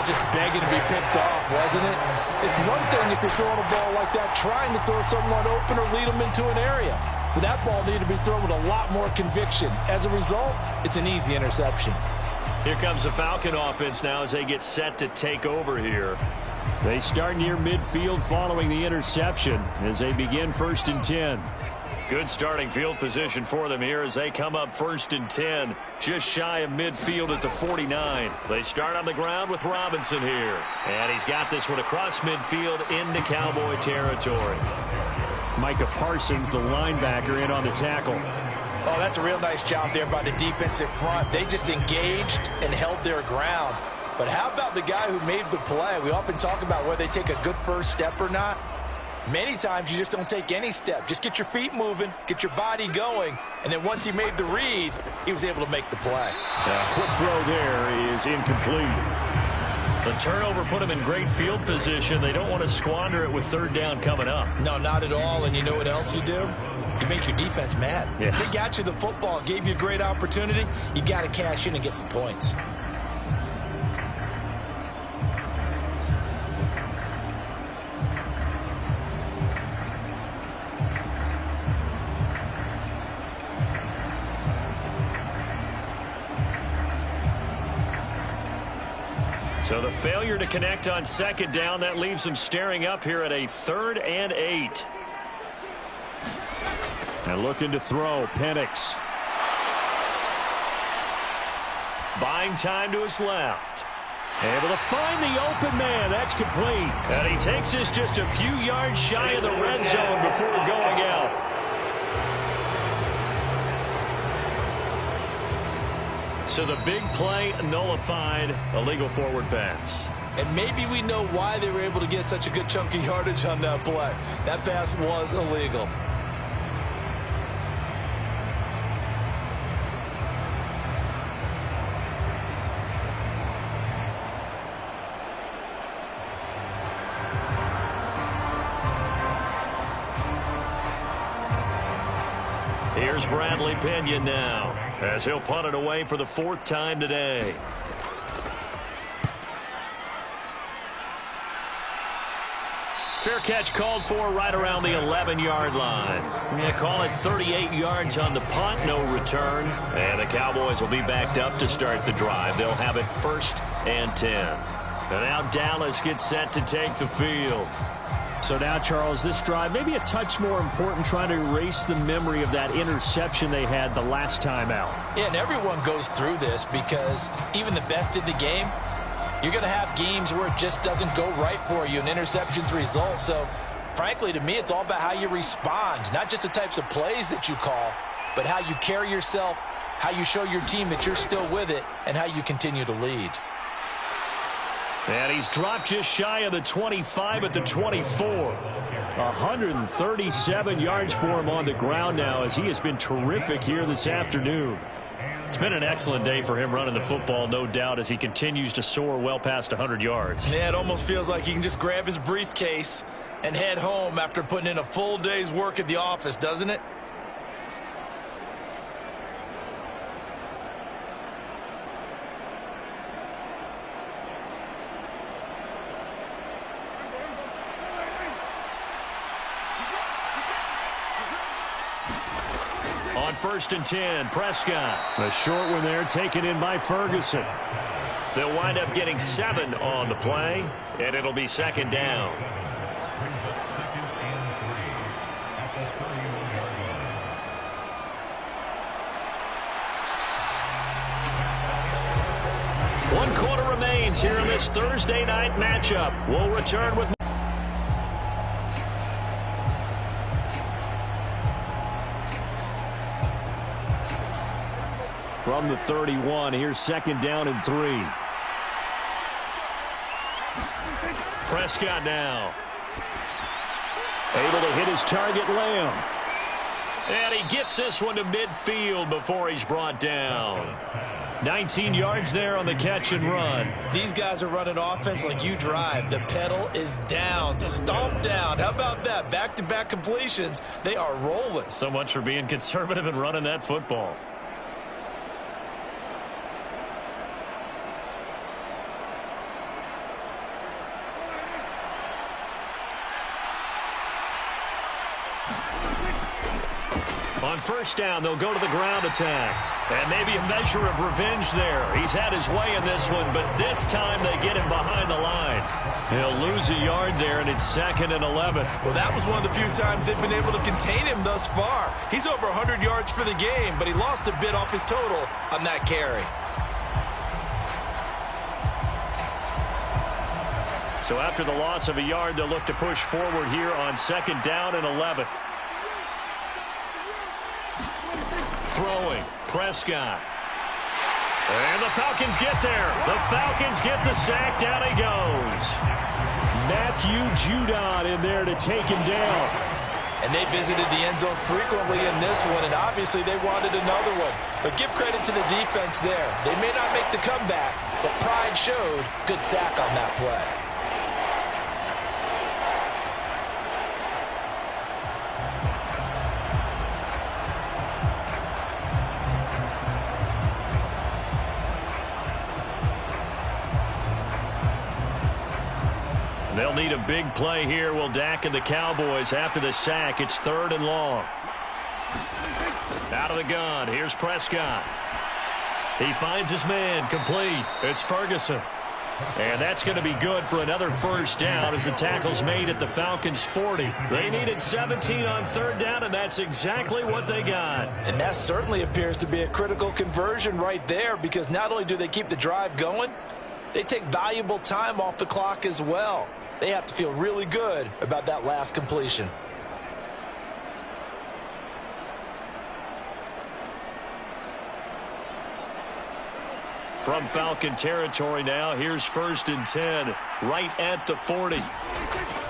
Just begging to be picked off, wasn't it? It's one thing if you're throwing a ball like that, trying to throw someone open or lead them into an area. But that ball needed to be thrown with a lot more conviction. As a result, it's an easy interception. Here comes the Falcon offense now as they get set to take over here. They start near midfield following the interception as they begin 1st and 10. Good starting field position for them here as they come up 1st and 10, just shy of midfield at the 49. They start on the ground with Robinson here. And he's got this one across midfield into Cowboy territory. Micah Parsons, the linebacker, in on the tackle. Oh, that's a real nice job there by the defensive front. They just engaged and held their ground. But how about the guy who made the play? We often talk about whether they take a good first step or not. Many times you just don't take any step. Just get your feet moving, get your body going, and then once he made the read, he was able to make the play. Quick throw there is incomplete. The turnover put him in great field position. They don't want to squander it with 3rd down coming up. No, not at all. And you know what else you do? You make your defense mad. Yeah. They got you the football, gave you a great opportunity. You got to cash in and get some points. So the failure to connect on 2nd down, that leaves them staring up here at a 3rd and 8. And looking to throw, Penix. Buying time to his left. Able to find the open man. That's complete. And he takes this just a few yards shy of the red zone before going out. So the big play nullified, illegal forward pass. And maybe we know why they were able to get such a good chunk of yardage on that play. That pass was illegal. Here's Bradley Pinion now, as he'll punt it away for the 4th time today. Fair catch called for right around the 11-yard line. You call it 38 yards on the punt, no return. And the Cowboys will be backed up to start the drive. They'll have it 1st and 10. And now Dallas gets set to take the field. So now, Charles, this drive maybe a touch more important, trying to erase the memory of that interception they had the last time out. Yeah, and everyone goes through this because even the best in the game, you're going to have games where it just doesn't go right for you and interceptions result. So, frankly, to me, it's all about how you respond, not just the types of plays that you call, but how you carry yourself, how you show your team that you're still with it, and how you continue to lead. And he's dropped just shy of the 25 at the 24. 137 yards for him on the ground now, as he has been terrific here this afternoon. It's been an excellent day for him running the football, no doubt, as he continues to soar well past 100 yards. Yeah, it almost feels like he can just grab his briefcase and head home after putting in a full day's work at the office, doesn't it? On 1st and 10, Prescott. The short one there taken in by Ferguson. They'll wind up getting 7 on the play, and it'll be 2nd down. One quarter remains here in this Thursday night matchup. We'll return with From the 31, here's 2nd down and 3. Prescott now. Able to hit his target, Lamb. And he gets this one to midfield before he's brought down. 19 yards there on the catch and run. These guys are running offense like you drive. The pedal is down, stomped down. How about that? Back-to-back completions. They are rolling. So much for being conservative and running that football. On 1st down, they'll go to the ground attack. And maybe a measure of revenge there. He's had his way in this one, but this time they get him behind the line. He'll lose a yard there, and it's 2nd and 11. Well, that was one of the few times they've been able to contain him thus far. He's over 100 yards for the game, but he lost a bit off his total on that carry. So after the loss of a yard, they'll look to push forward here on 2nd down and 11. Throwing, Prescott. And the Falcons get there. The Falcons get the sack. Down he goes. Matthew Judon in there to take him down. And they visited the end zone frequently in this one, and obviously they wanted another one. But give credit to the defense there. They may not make the comeback, but pride showed. Good sack on that play. They'll need a big play here. Will Dak and the Cowboys after the sack. It's 3rd and long. Out of the gun. Here's Prescott. He finds his man. Complete. It's Ferguson. And that's going to be good for another 1st down as the tackle's made at the Falcons' 40. They needed 17 on 3rd down, and that's exactly what they got. And that certainly appears to be a critical conversion right there, because not only do they keep the drive going, they take valuable time off the clock as well. They have to feel really good about that last completion. From Falcon territory now, here's 1st and 10, right at the 40.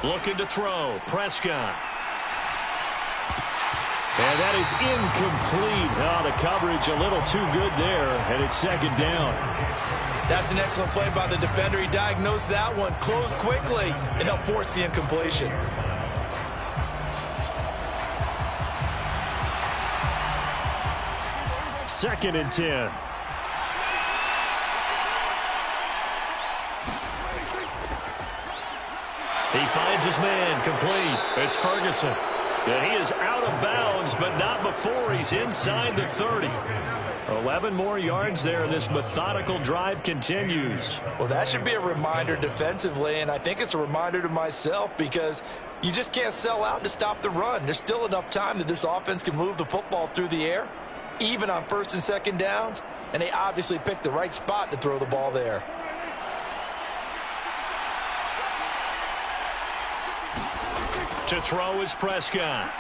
Looking to throw, Prescott. And that is incomplete. Oh, the coverage a little too good there, and it's 2nd down. That's an excellent play by the defender. He diagnosed that one, closed quickly, and helped force the incompletion. Second and 10. He finds his man, complete. It's Ferguson. And he is out of bounds, but not before he's inside the 30. 11 more yards there. This methodical drive continues. Well, that should be a reminder defensively, and I think it's a reminder to myself because you just can't sell out to stop the run. There's still enough time that this offense can move the football through the air, even on 1st and 2nd downs, and they obviously picked the right spot to throw the ball there. To throw is Prescott.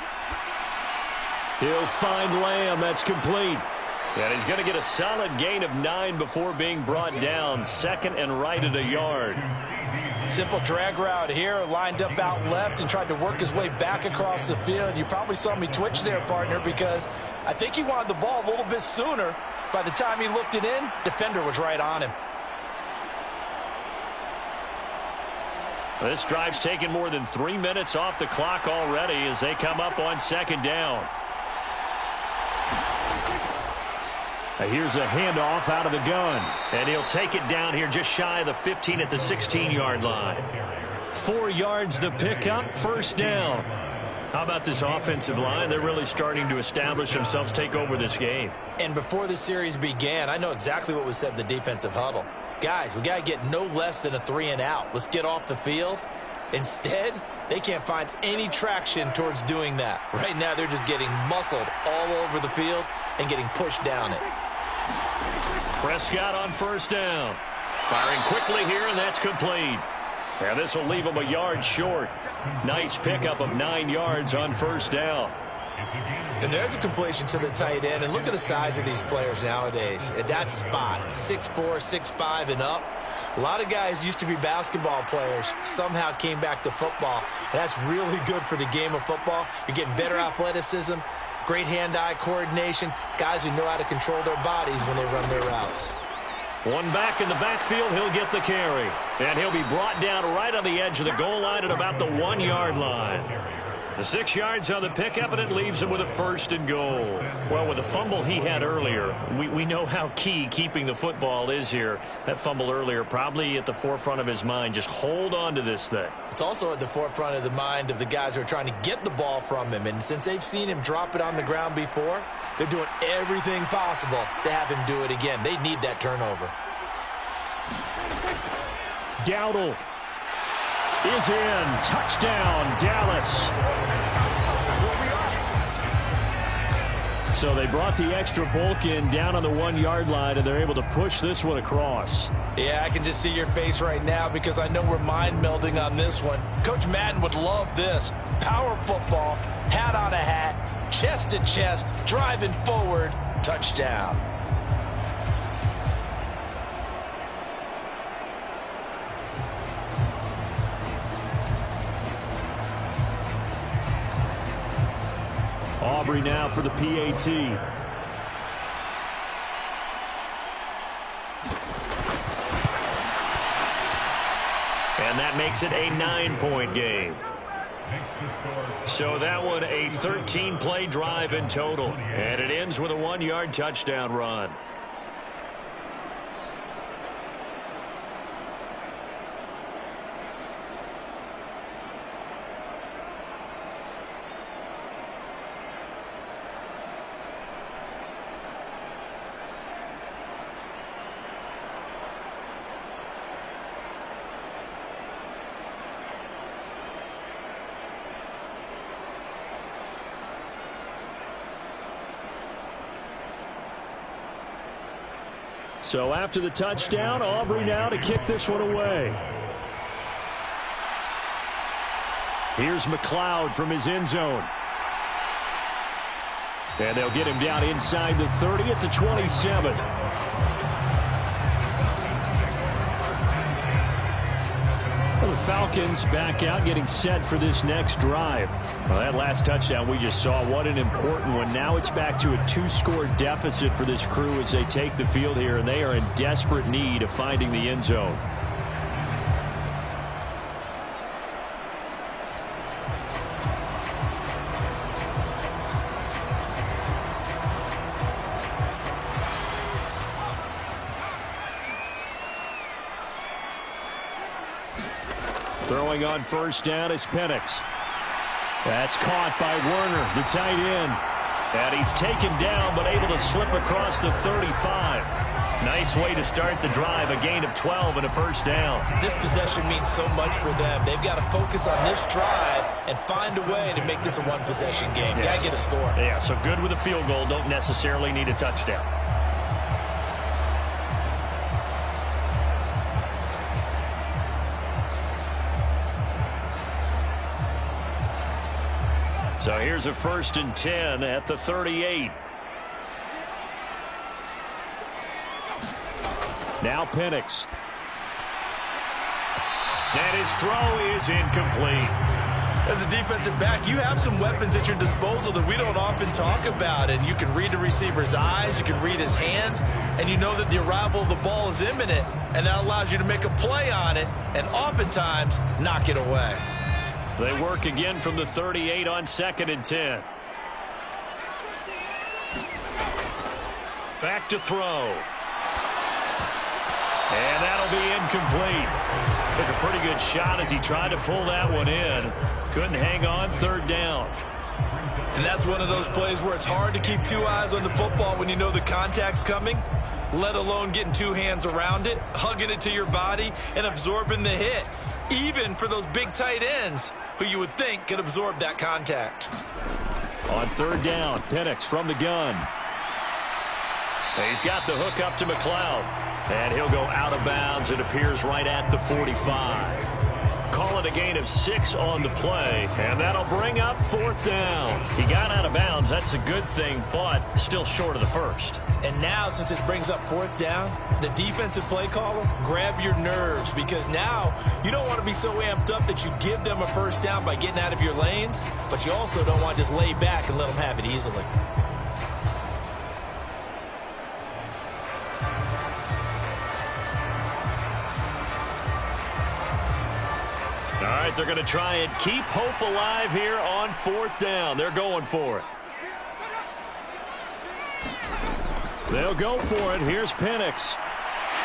He'll find Lamb. That's complete. And he's going to get a solid gain of 9 before being brought down. 2nd and right at a yard. Simple drag route here, lined up out left and tried to work his way back across the field. You probably saw me twitch there, partner, because I think he wanted the ball a little bit sooner. By the time he looked it in, defender was right on him. This drive's taken more than 3 minutes off the clock already as they come up on 2nd down. Here's a handoff out of the gun. And he'll take it down here just shy of the 15 at the 16-yard line. 4 yards the pickup, 1st down. How about this offensive line? They're really starting to establish themselves, take over this game. And before the series began, I know exactly what was said in the defensive huddle. Guys, we got to get no less than a 3-and-out. Let's get off the field. Instead, they can't find any traction towards doing that. Right now, they're just getting muscled all over the field and getting pushed down it. Prescott on 1st down. Firing quickly here, and that's complete. And this will leave him a yard short. Nice pickup of 9 yards on 1st down. And there's a completion to the tight end. And look at the size of these players nowadays. At that spot, 6'4", 6'5", and up. A lot of guys used to be basketball players, somehow came back to football. And that's really good for the game of football. You're getting better athleticism, great hand-eye coordination, guys who know how to control their bodies when they run their routes. One back in the backfield, he'll get the carry. And he'll be brought down right on the edge of the goal line at about the 1-yard line. The 6 yards on the pickup, and it leaves him with a 1st and goal. Well, with the fumble he had earlier, we know how key keeping the football is here. That fumble earlier probably at the forefront of his mind. Just hold on to this thing. It's also at the forefront of the mind of the guys who are trying to get the ball from him. And since they've seen him drop it on the ground before, they're doing everything possible to have him do it again. They need that turnover. Dowdle is in. Touchdown, Dallas. So they brought the extra bulk in down on the 1-yard line, and they're able to push this one across. Yeah, I can just see your face right now because I know we're mind melding on this one. Coach Madden would love this. Power football, hat on a hat, chest to chest, driving forward, touchdown. Aubrey now for the PAT. And that makes it a 9-point game. So that one a 13-play drive in total. And it ends with a 1-yard touchdown run. So after the touchdown, Aubrey now to kick this one away. Here's McLeod from his end zone. And they'll get him down inside the 30 at the 27. The Falcons back out, getting set for this next drive. Well, that last touchdown we just saw, what an important one. Now it's back to a 2-score deficit for this crew as they take the field here, and they are in desperate need of finding the end zone. Throwing on first down is Penix. That's caught by Werner, the tight end. And he's taken down, but able to slip across the 35. Nice way to start the drive, a gain of 12 and a first down. This possession means so much for them. They've got to focus on this drive and find a way to make this a one-possession game. Yes. Got to get a score. Yeah, so good with a field goal. Don't necessarily need a touchdown. So here's a 1st and 10 at the 38. Now Penix. And his throw is incomplete. As a defensive back, you have some weapons at your disposal that we don't often talk about. And you can read the receiver's eyes, you can read his hands, and you know that the arrival of the ball is imminent. And that allows you to make a play on it and oftentimes knock it away. They work again from the 38 on 2nd and 10. Back to throw. And that'll be incomplete. Took a pretty good shot as he tried to pull that one in. Couldn't hang on, 3rd down. And that's one of those plays where it's hard to keep 2 eyes on the football when you know the contact's coming, let alone getting 2 hands around it, hugging it to your body, and absorbing the hit. Even for those big tight ends who you would think could absorb that contact. On 3rd down, Penix from the gun. He's got the hook up to McLeod. And he'll go out of bounds. It appears right at the 45. Call it a gain of 6 on the play. And that'll bring up 4th down. He got out of bounds. That's a good thing, but still short of the 1st. And now, since this brings up 4th down, the defensive play caller, grab your nerves, because now you don't want to be so amped up that you give them a 1st down by getting out of your lanes, but you also don't want to just lay back and let them have it easily. All right, they're going to try and keep hope alive here on 4th down. They're going for it. They'll go for it. Here's Penix.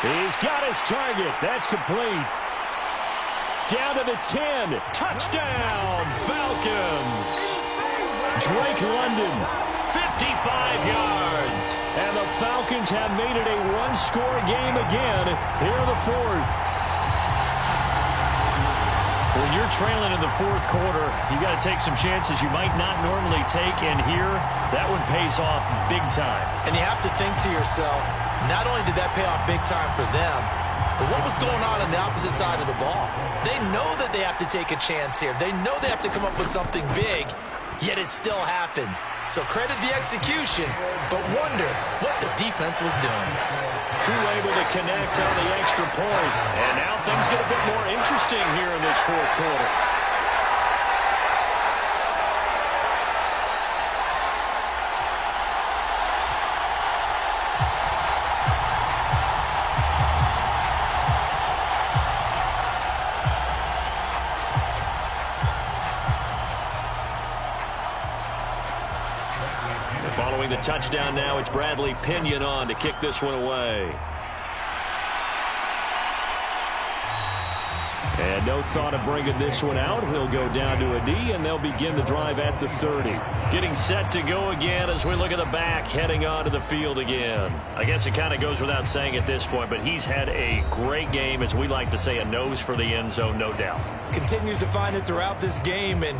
He's got his target. That's complete. Down to the 10. Touchdown, Falcons. Drake London, 55 yards. And the Falcons have made it a 1-score game again here in the 4th. When you're trailing in the 4th quarter, you got to take some chances you might not normally take, and here, that one pays off big time. And you have to think to yourself, not only did that pay off big time for them, but what was going on the opposite side of the ball? They know that they have to take a chance here. They know they have to come up with something big, yet it still happens. So credit the execution, but wonder what the defense was doing. Crew able to connect on the extra point. And now things get a bit more interesting here in this 4th quarter. Following the touchdown now, it's Bradley Pinion on to kick this one away. And no thought of bringing this one out. He'll go down to a knee, and they'll begin the drive at the 30. Getting set to go again as we look at the back, heading onto the field again. I guess it kind of goes without saying at this point, but he's had a great game, as we like to say, a nose for the end zone, no doubt. Continues to find it throughout this game, and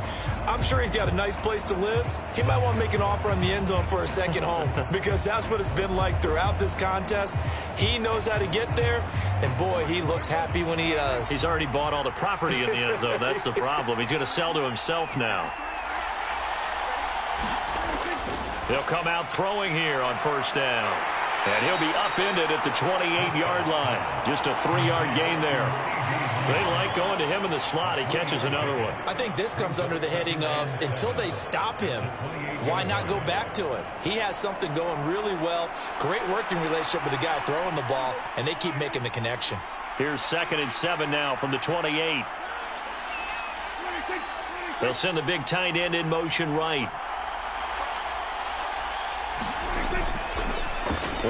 I'm sure he's got a nice place to live. He might want to make an offer on the end zone for a second home, because that's what it's been like throughout this contest. He knows how to get there, and boy, he looks happy when he does. He's already bought all the property in the end zone. That's the problem. He's going to sell to himself now. They'll come out throwing here on 1st down. And he'll be upended at the 28-yard line. Just a 3-yard gain there. They like going to him in the slot. He catches another one. I think this comes under the heading of until they stop him, why not go back to it? He has something going really well. Great working relationship with the guy throwing the ball, and they keep making the connection. Here's 2nd and 7 now from the 28. They'll send the big tight end in motion right.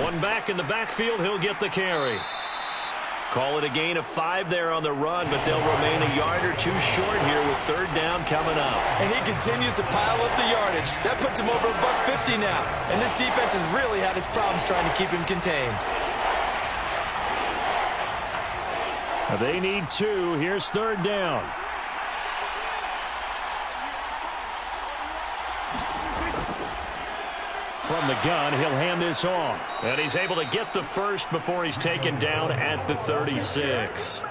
One back in the backfield. He'll get the carry. Call it a gain of 5 there on the run, but they'll remain a yard or two short here with 3rd down coming up. And he continues to pile up the yardage. That puts him over $150 now. And this defense has really had its problems trying to keep him contained. They need 2. Here's 3rd down. From the gun, he'll hand this off. And he's able to get the first before he's taken down at the 36.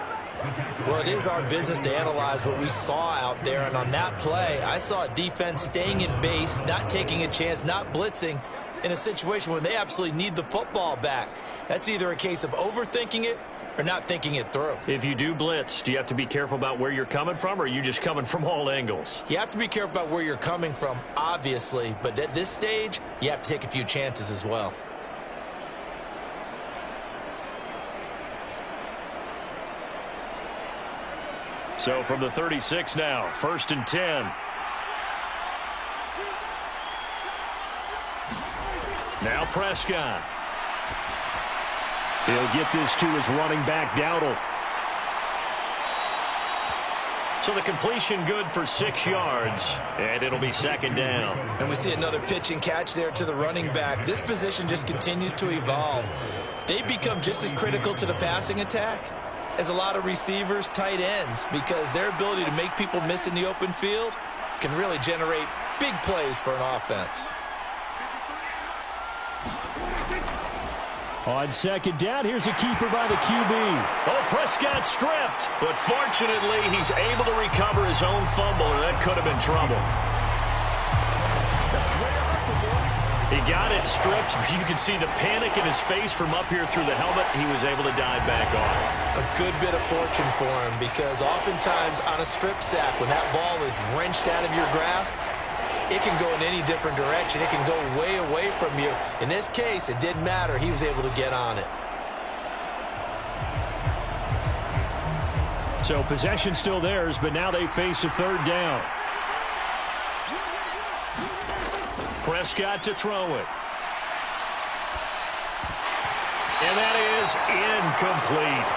Well, it is our business to analyze what we saw out there. And on that play, I saw a defense staying in base, not taking a chance, not blitzing in a situation where they absolutely need the football back. That's either a case of overthinking it or not thinking it through. If you do blitz, do you have to be careful about where you're coming from, or are you just coming from all angles? You have to be careful about where you're coming from, obviously, but at this stage, you have to take a few chances as well. So from the 36 now, 1st and 10. Now Prescott. He'll get this to his running back, Dowdle. So the completion good for 6 yards, and it'll be 2nd down. And we see another pitch and catch there to the running back. This position just continues to evolve. They become just as critical to the passing attack as a lot of receivers, tight ends, because their ability to make people miss in the open field can really generate big plays for an offense. On 2nd down, here's a keeper by the QB. Oh, Prescott stripped, but fortunately he's able to recover his own fumble, and that could have been trouble. He got it stripped. You can see the panic in his face from up here through the helmet. He was able to dive back on. A good bit of fortune for him, because oftentimes on a strip sack, when that ball is wrenched out of your grasp, it can go in any different direction. It can go way away from you. In this case, it didn't matter. He was able to get on it. So possession still theirs, but now they face a 3rd down. Prescott to throw it. And that is incomplete.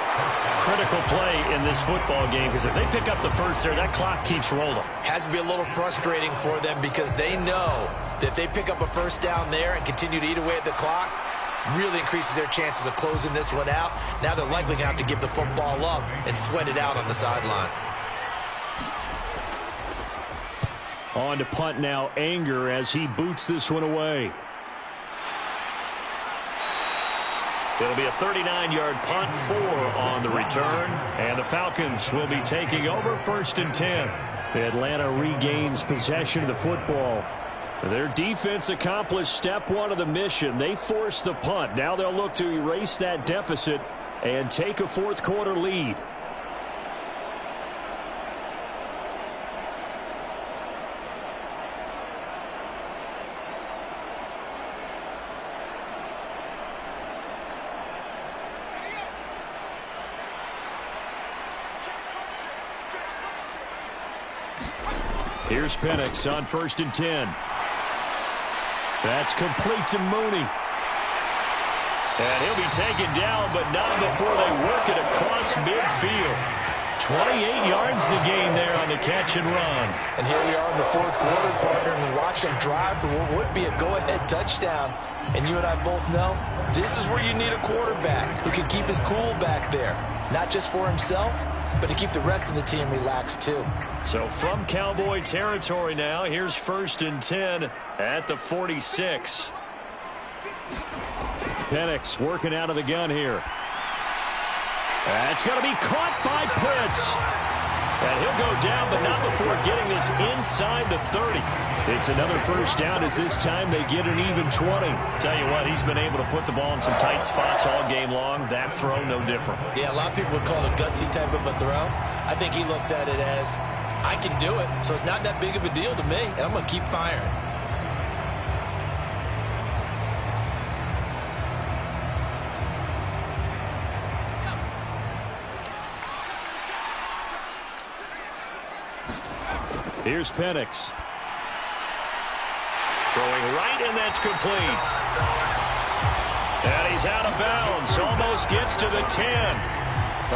Critical play in this football game, because if they pick up the first there, that clock keeps rolling. Has to be a little frustrating for them, because they know that if they pick up a first down there and continue to eat away at the clock, really increases their chances of closing this one out. Now they're likely going to have to give the football up and sweat it out on the sideline. On to punt now, Anger, as he boots this one away. It'll be a 39-yard punt, 4 on the return, and the Falcons will be taking over 1st and 10. Atlanta regains possession of the football. Their defense accomplished step 1 of the mission. They forced the punt. Now they'll look to erase that deficit and take a 4th quarter lead. Here's Penix on 1st and 10. That's complete to Mooney. And he'll be taken down, but not before they work it across midfield. 28 yards the gain there on the catch and run. And here we are in the 4th quarter, partner, and we watch them drive for what would be a go-ahead touchdown. And you and I both know this is where you need a quarterback who can keep his cool back there. Not just for himself, but to keep the rest of the team relaxed too. So from Cowboy territory now, here's 1st and 10 at the 46. Penix working out of the gun here. That's going to be caught by Pitts. And he'll go down, but not before getting this inside the 30. It's another first down as this time they get an even 20. Tell you what, he's been able to put the ball in some tight spots all game long. That throw, no different. Yeah, a lot of people would call it a gutsy type of a throw. I think he looks at it as, I can do it, so it's not that big of a deal to me, and I'm going to keep firing. Here's Penix. Throwing right, and that's complete. And he's out of bounds. Almost gets to the 10.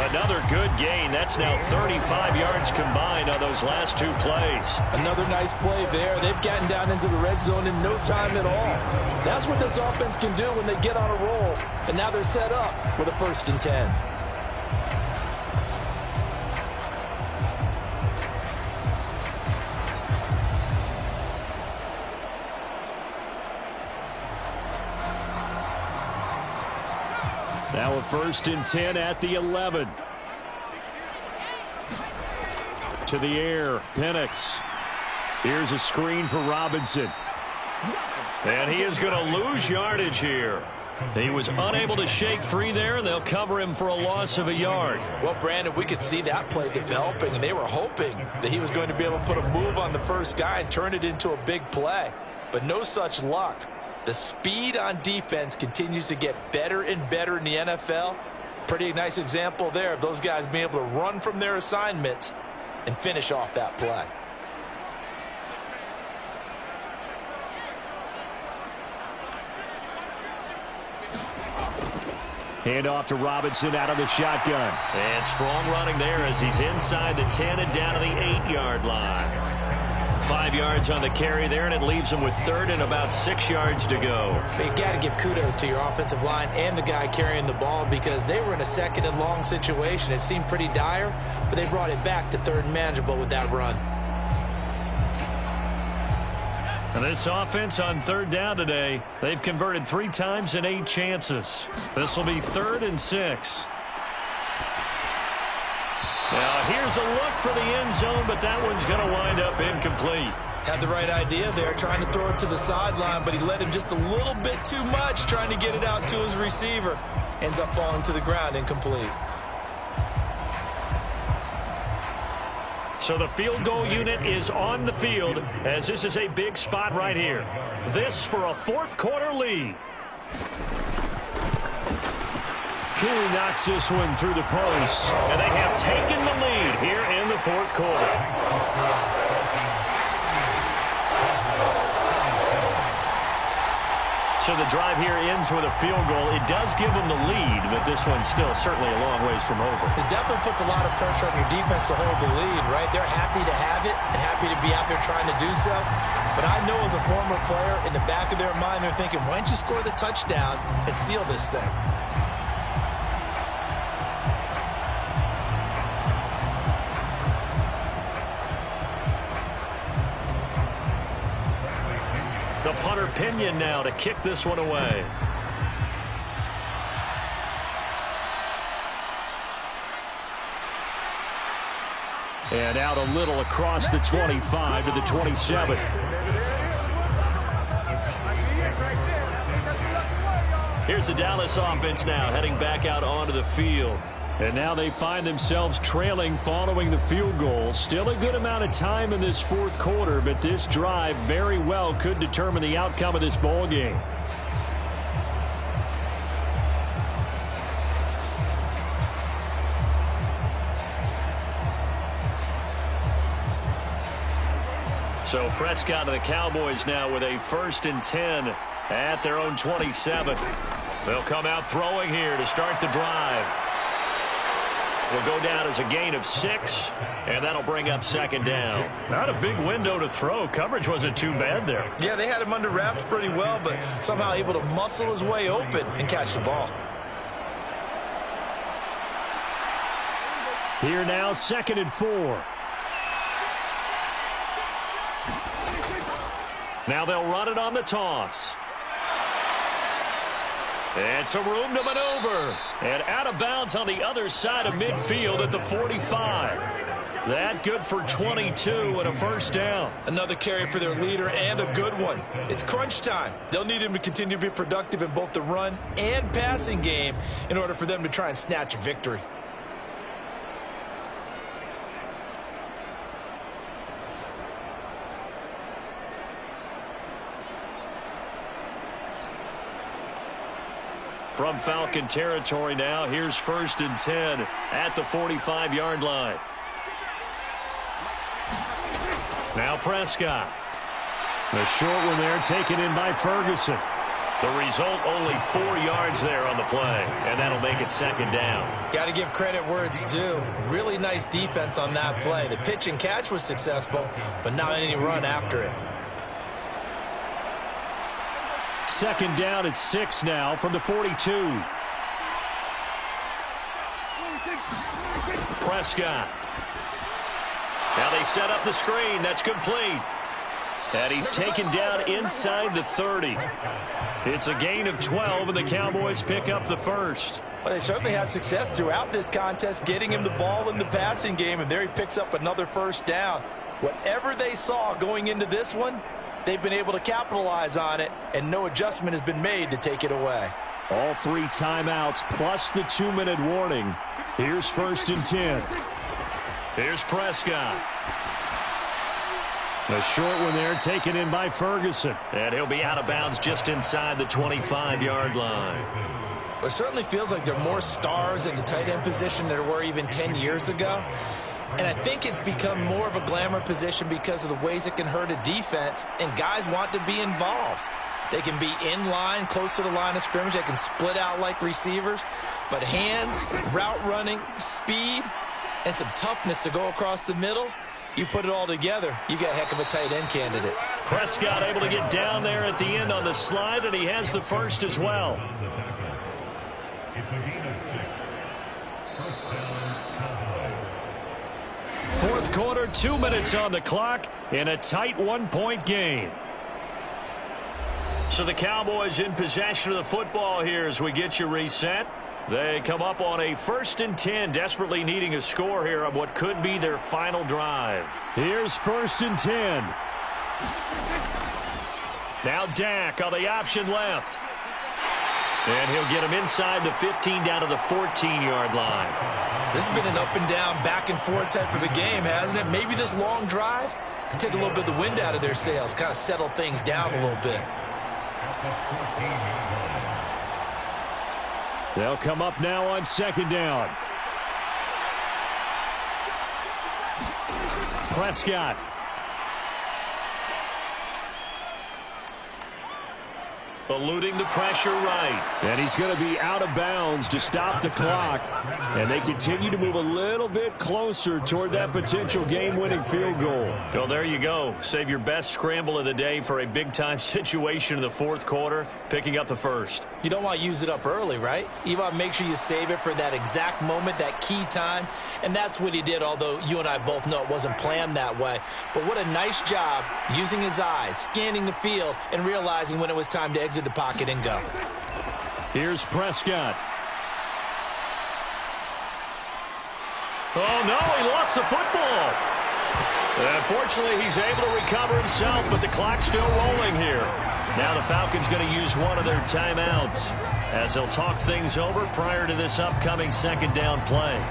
Another good gain. That's now 35 yards combined on those last two plays. Another nice play there. They've gotten down into the red zone in no time at all. That's what this offense can do when they get on a roll. And now they're set up with a 1st and 10. Now a 1st and 10 at the 11. To the air, Penix. Here's a screen for Robinson. And he is going to lose yardage here. He was unable to shake free there, and they'll cover him for a loss of a yard. Well, Brandon, we could see that play developing, and they were hoping that he was going to be able to put a move on the first guy and turn it into a big play. But no such luck. The speed on defense continues to get better and better in the NFL. Pretty nice example there of those guys being able to run from their assignments and finish off that play. Hand off to Robinson out of the shotgun. And strong running there as he's inside the 10 and down to the 8-yard line. 5 yards on the carry there, and it leaves him with 3rd and about 6 yards to go. But you got to give kudos to your offensive line and the guy carrying the ball because they were in a 2nd and long situation. It seemed pretty dire, but they brought it back to 3rd and manageable with that run. And this offense on 3rd down today, they've converted 3 times in 8 chances. This will be 3rd and 6. Now, here's a look for the end zone, but that one's going to wind up incomplete. Had the right idea there, trying to throw it to the sideline, but he let him just a little bit too much, trying to get it out to his receiver. Ends up falling to the ground, incomplete. So the field goal unit is on the field, as this is a big spot right here. This for a 4th quarter lead. Cooley knocks this one through the post, and they have taken the lead here in the 4th quarter. So the drive here ends with a field goal. It does give them the lead, but this one's still certainly a long ways from over. It definitely puts a lot of pressure on your defense to hold the lead, right? They're happy to have it and happy to be out there trying to do so. But I know as a former player, in the back of their mind, they're thinking, why don't you score the touchdown and seal this thing? The punter Pinion now to kick this one away. And out a little across the 25 to the 27. Here's the Dallas offense now heading back out onto the field. And now they find themselves trailing following the field goal. Still a good amount of time in this 4th quarter, but this drive very well could determine the outcome of this ball game. So Prescott and the Cowboys now with a 1st and 10 at their own 27. They'll come out throwing here to start the drive. Will go down as a gain of 6, and that'll bring up 2nd down. Not a big window to throw. Coverage wasn't too bad there. Yeah, they had him under wraps pretty well, but somehow able to muscle his way open and catch the ball. Here now, 2nd and 4. Now they'll run it on the toss. And some room to maneuver. And out of bounds on the other side of midfield at the 45. That good for 22 and a first down. Another carry for their leader and a good one. It's crunch time. They'll need him to continue to be productive in both the run and passing game in order for them to try and snatch a victory. From Falcon territory now, here's 1st and 10 at the 45-yard line. Now Prescott. The short one there taken in by Ferguson. The result, only 4 yards there on the play, and that'll make it 2nd down. Got to give credit where it's due. Really nice defense on that play. The pitch and catch was successful, but not any run after it. 2nd down at 6 now from the 42. Prescott. Now they set up the screen. That's complete. And he's taken down inside the 30. It's a gain of 12, and the Cowboys pick up the first. Well, they certainly had success throughout this contest, getting him the ball in the passing game, and there he picks up another first down. Whatever they saw going into this one, they've been able to capitalize on it, and no adjustment has been made to take it away. All 3 timeouts plus the 2-minute warning. Here's 1st and 10. Here's Prescott. The short one there taken in by Ferguson. And he'll be out of bounds just inside the 25-yard line. Well, it certainly feels like there are more stars in the tight end position than there were even 10 years ago. And I think it's become more of a glamour position because of the ways it can hurt a defense, and guys want to be involved. They can be in line, close to the line of scrimmage. They can split out like receivers. But hands, route running, speed, and some toughness to go across the middle, you put it all together, you got a heck of a tight end candidate. Prescott able to get down there at the end on the slide, and he has the first as well. Fourth quarter, 2 minutes on the clock in a tight 1-point game. So the Cowboys in possession of the football here as we get you reset. They come up on a 1st and 10, desperately needing a score here on what could be their final drive. Here's 1st and 10. Now Dak on the option left. And he'll get him inside the 15 down to the 14-yard line. This has been an up-and-down, back-and-forth type of a game, hasn't it? Maybe this long drive can take a little bit of the wind out of their sails, kind of settle things down a little bit. They'll come up now on 2nd down. Prescott. Eluding the pressure right. And he's going to be out of bounds to stop the clock. And they continue to move a little bit closer toward that potential game-winning field goal. So there you go. Save your best scramble of the day for a big-time situation in the fourth quarter, picking up the first. You don't want to use it up early, right? You want to make sure you save it for that exact moment, that key time. And that's what he did, although you and I both know it wasn't planned that way. But what a nice job using his eyes, scanning the field, and realizing when it was time to exit the pocket and go. Here's Prescott. Oh, no, he lost the football. Unfortunately, he's able to recover himself, but the clock's still rolling here. Now the Falcons going to use one of their timeouts as they'll talk things over prior to this upcoming 2nd down play.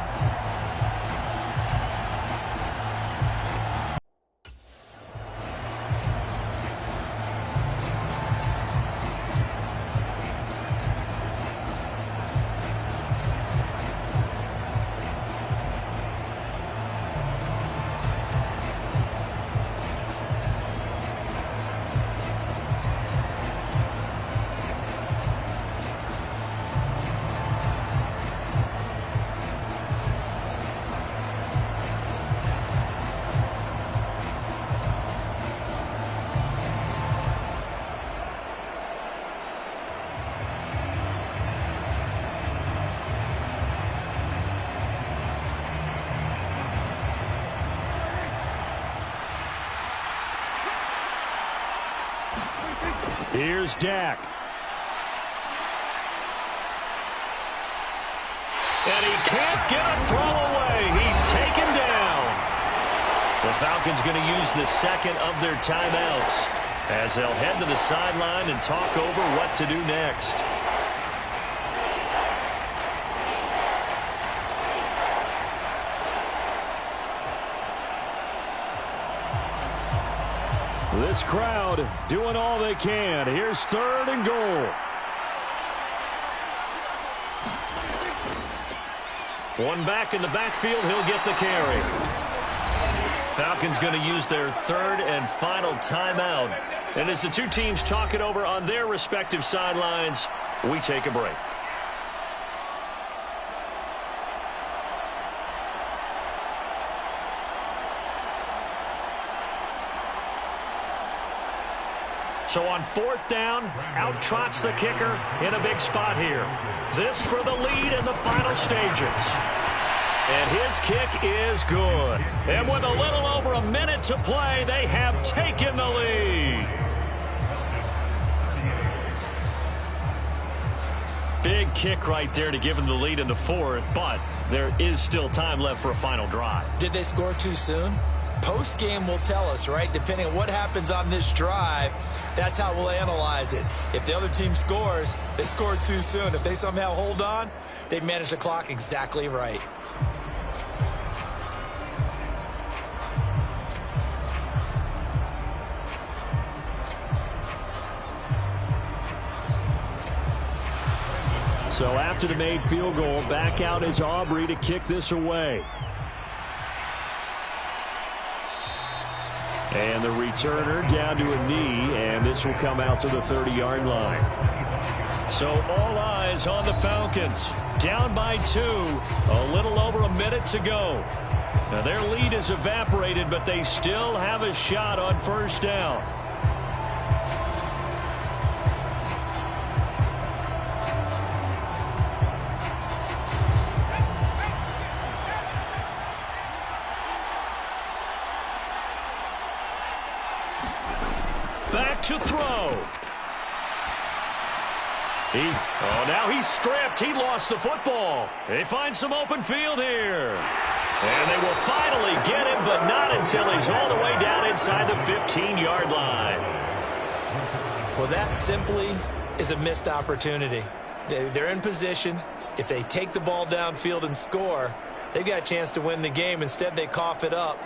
Here's Dak. And he can't get a throw away. He's taken down. Falcons going to use the second of their timeouts as they'll head to the sideline and talk over what to do next. This crowd doing all they can. Here's 3rd and goal. One back in the backfield. He'll get the carry. Falcons going to use their 3rd and final timeout. And as the two teams talk it over on their respective sidelines, we take a break. So on 4th down, out trots the kicker in a big spot here. This for the lead in the final stages. And his kick is good. And with a little over a minute to play, they have taken the lead. Big kick right there to give them the lead in the 4th, but there is still time left for a final drive. Did they score too soon? Post-game will tell us, right? Depending on what happens on this drive, that's how we'll analyze it. If the other team scores, they scored too soon. If they somehow hold on, they manage the clock exactly right. So after the made field goal, back out is Aubrey to kick this away. And the returner down to a knee, and this will come out to the 30-yard line. So all eyes on the Falcons. Down by 2. A little over a minute to go. Now their lead is evaporated, but they still have a shot on 1st down. Back to throw. Now he's stripped. He lost the football. They find some open field here. And they will finally get him, but not until he's all the way down inside the 15-yard line. Well, that simply is a missed opportunity. They're in position. If they take the ball downfield and score, they've got a chance to win the game. Instead, they cough it up.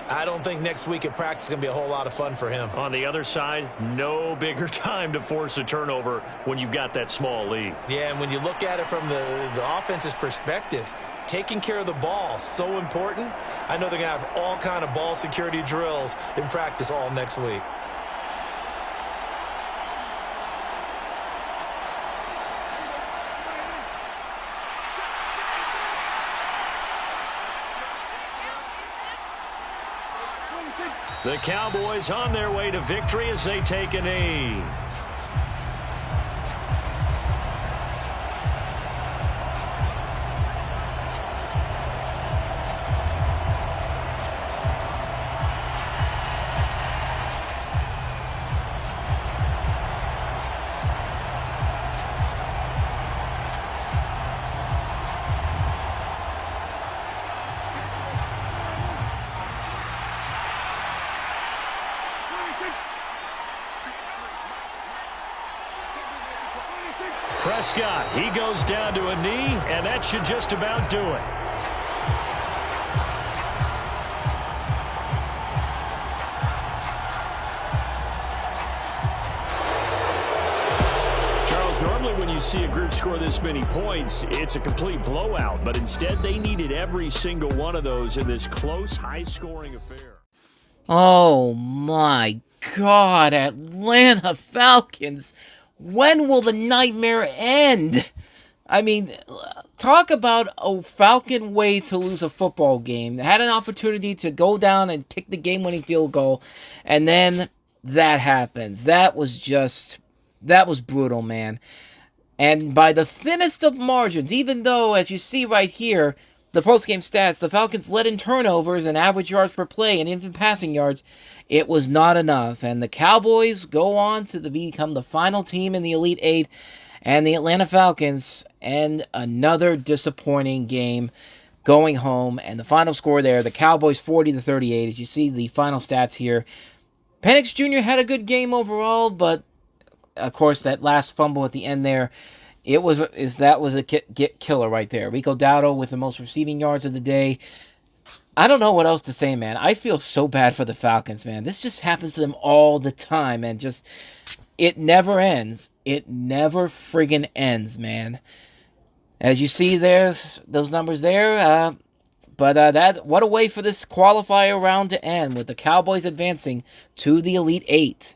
I don't think next week at practice is going to be a whole lot of fun for him. On the other side, no bigger time to force a turnover when you've got that small lead. Yeah, and when you look at it from the offense's perspective, taking care of the ball, so important. I know they're going to have all kind of ball security drills in practice all next week. The Cowboys on their way to victory as they take a knee. Prescott, he goes down to a knee, and that should just about do it. Charles, normally when you see a group score this many points, it's a complete blowout, but instead they needed every single one of those in this close, high-scoring affair. Oh my God, Atlanta Falcons. When will the nightmare end? I mean, talk about a Falcon way to lose a football game. They had an opportunity to go down and kick the game-winning field goal, and then that happens. That was brutal, man. And by the thinnest of margins, even though, as you see right here, the post-game stats, the Falcons led in turnovers and average yards per play and even passing yards, it was not enough. And the Cowboys go on to become the final team in the Elite Eight, and the Atlanta Falcons end another disappointing game. going home. And the final score there, the Cowboys 40-38. As you see the final stats here, Penix Jr. had a good game overall, but of course that last fumble at the end there, that was a killer right there. Rico Dowdle with the most receiving yards of the day. I don't know what else to say, man. I feel so bad for the Falcons, man. This just happens to them all the time, and just, it never ends. It never friggin' ends, man. As you see there, those numbers there, but what a way for this qualifier round to end, with the Cowboys advancing to the Elite Eight.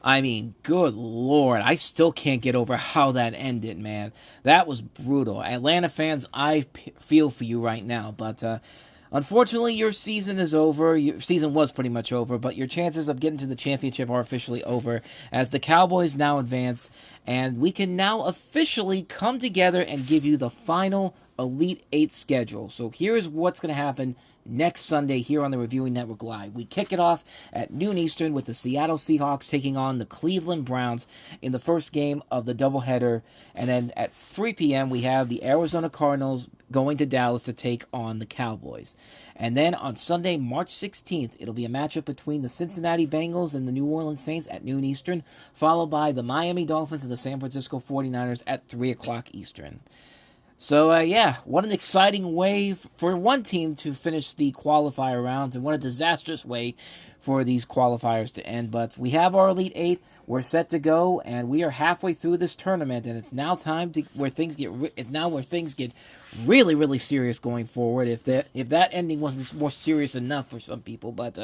I mean, good Lord, I still can't get over how that ended, man. That was brutal. Atlanta fans, I feel for you right now, but unfortunately, your season is over. Your season was pretty much over, but your chances of getting to the championship are officially over, as the Cowboys now advance, and we can now officially come together and give you the final Elite Eight schedule. So here's what's going to happen next Sunday here on the Reviewing Network Live. We kick it off at noon Eastern with the Seattle Seahawks taking on the Cleveland Browns in the first game of the doubleheader. And then at 3 p.m. we have the Arizona Cardinals going to Dallas to take on the Cowboys. And then on Sunday, March 16th, it'll be a matchup between the Cincinnati Bengals and the New Orleans Saints at noon Eastern, followed by the Miami Dolphins and the San Francisco 49ers at 3 o'clock Eastern. So, yeah, what an exciting way for one team to finish the qualifier rounds, and what a disastrous way for these qualifiers to end. But we have our Elite Eight. We're set to go, and we are halfway through this tournament, and it's now time to where things get really, really serious going forward. If that ending wasn't more serious enough for some people, but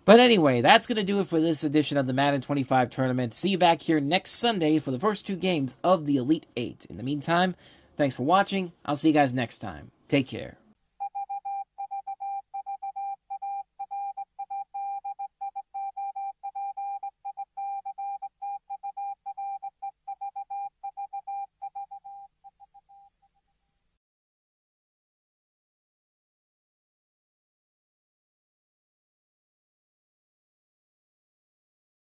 anyway, that's going to do it for this edition of the Madden 25 tournament. See you back here next Sunday for the first two games of the Elite Eight. In the meantime, thanks for watching. I'll see you guys next time. Take care.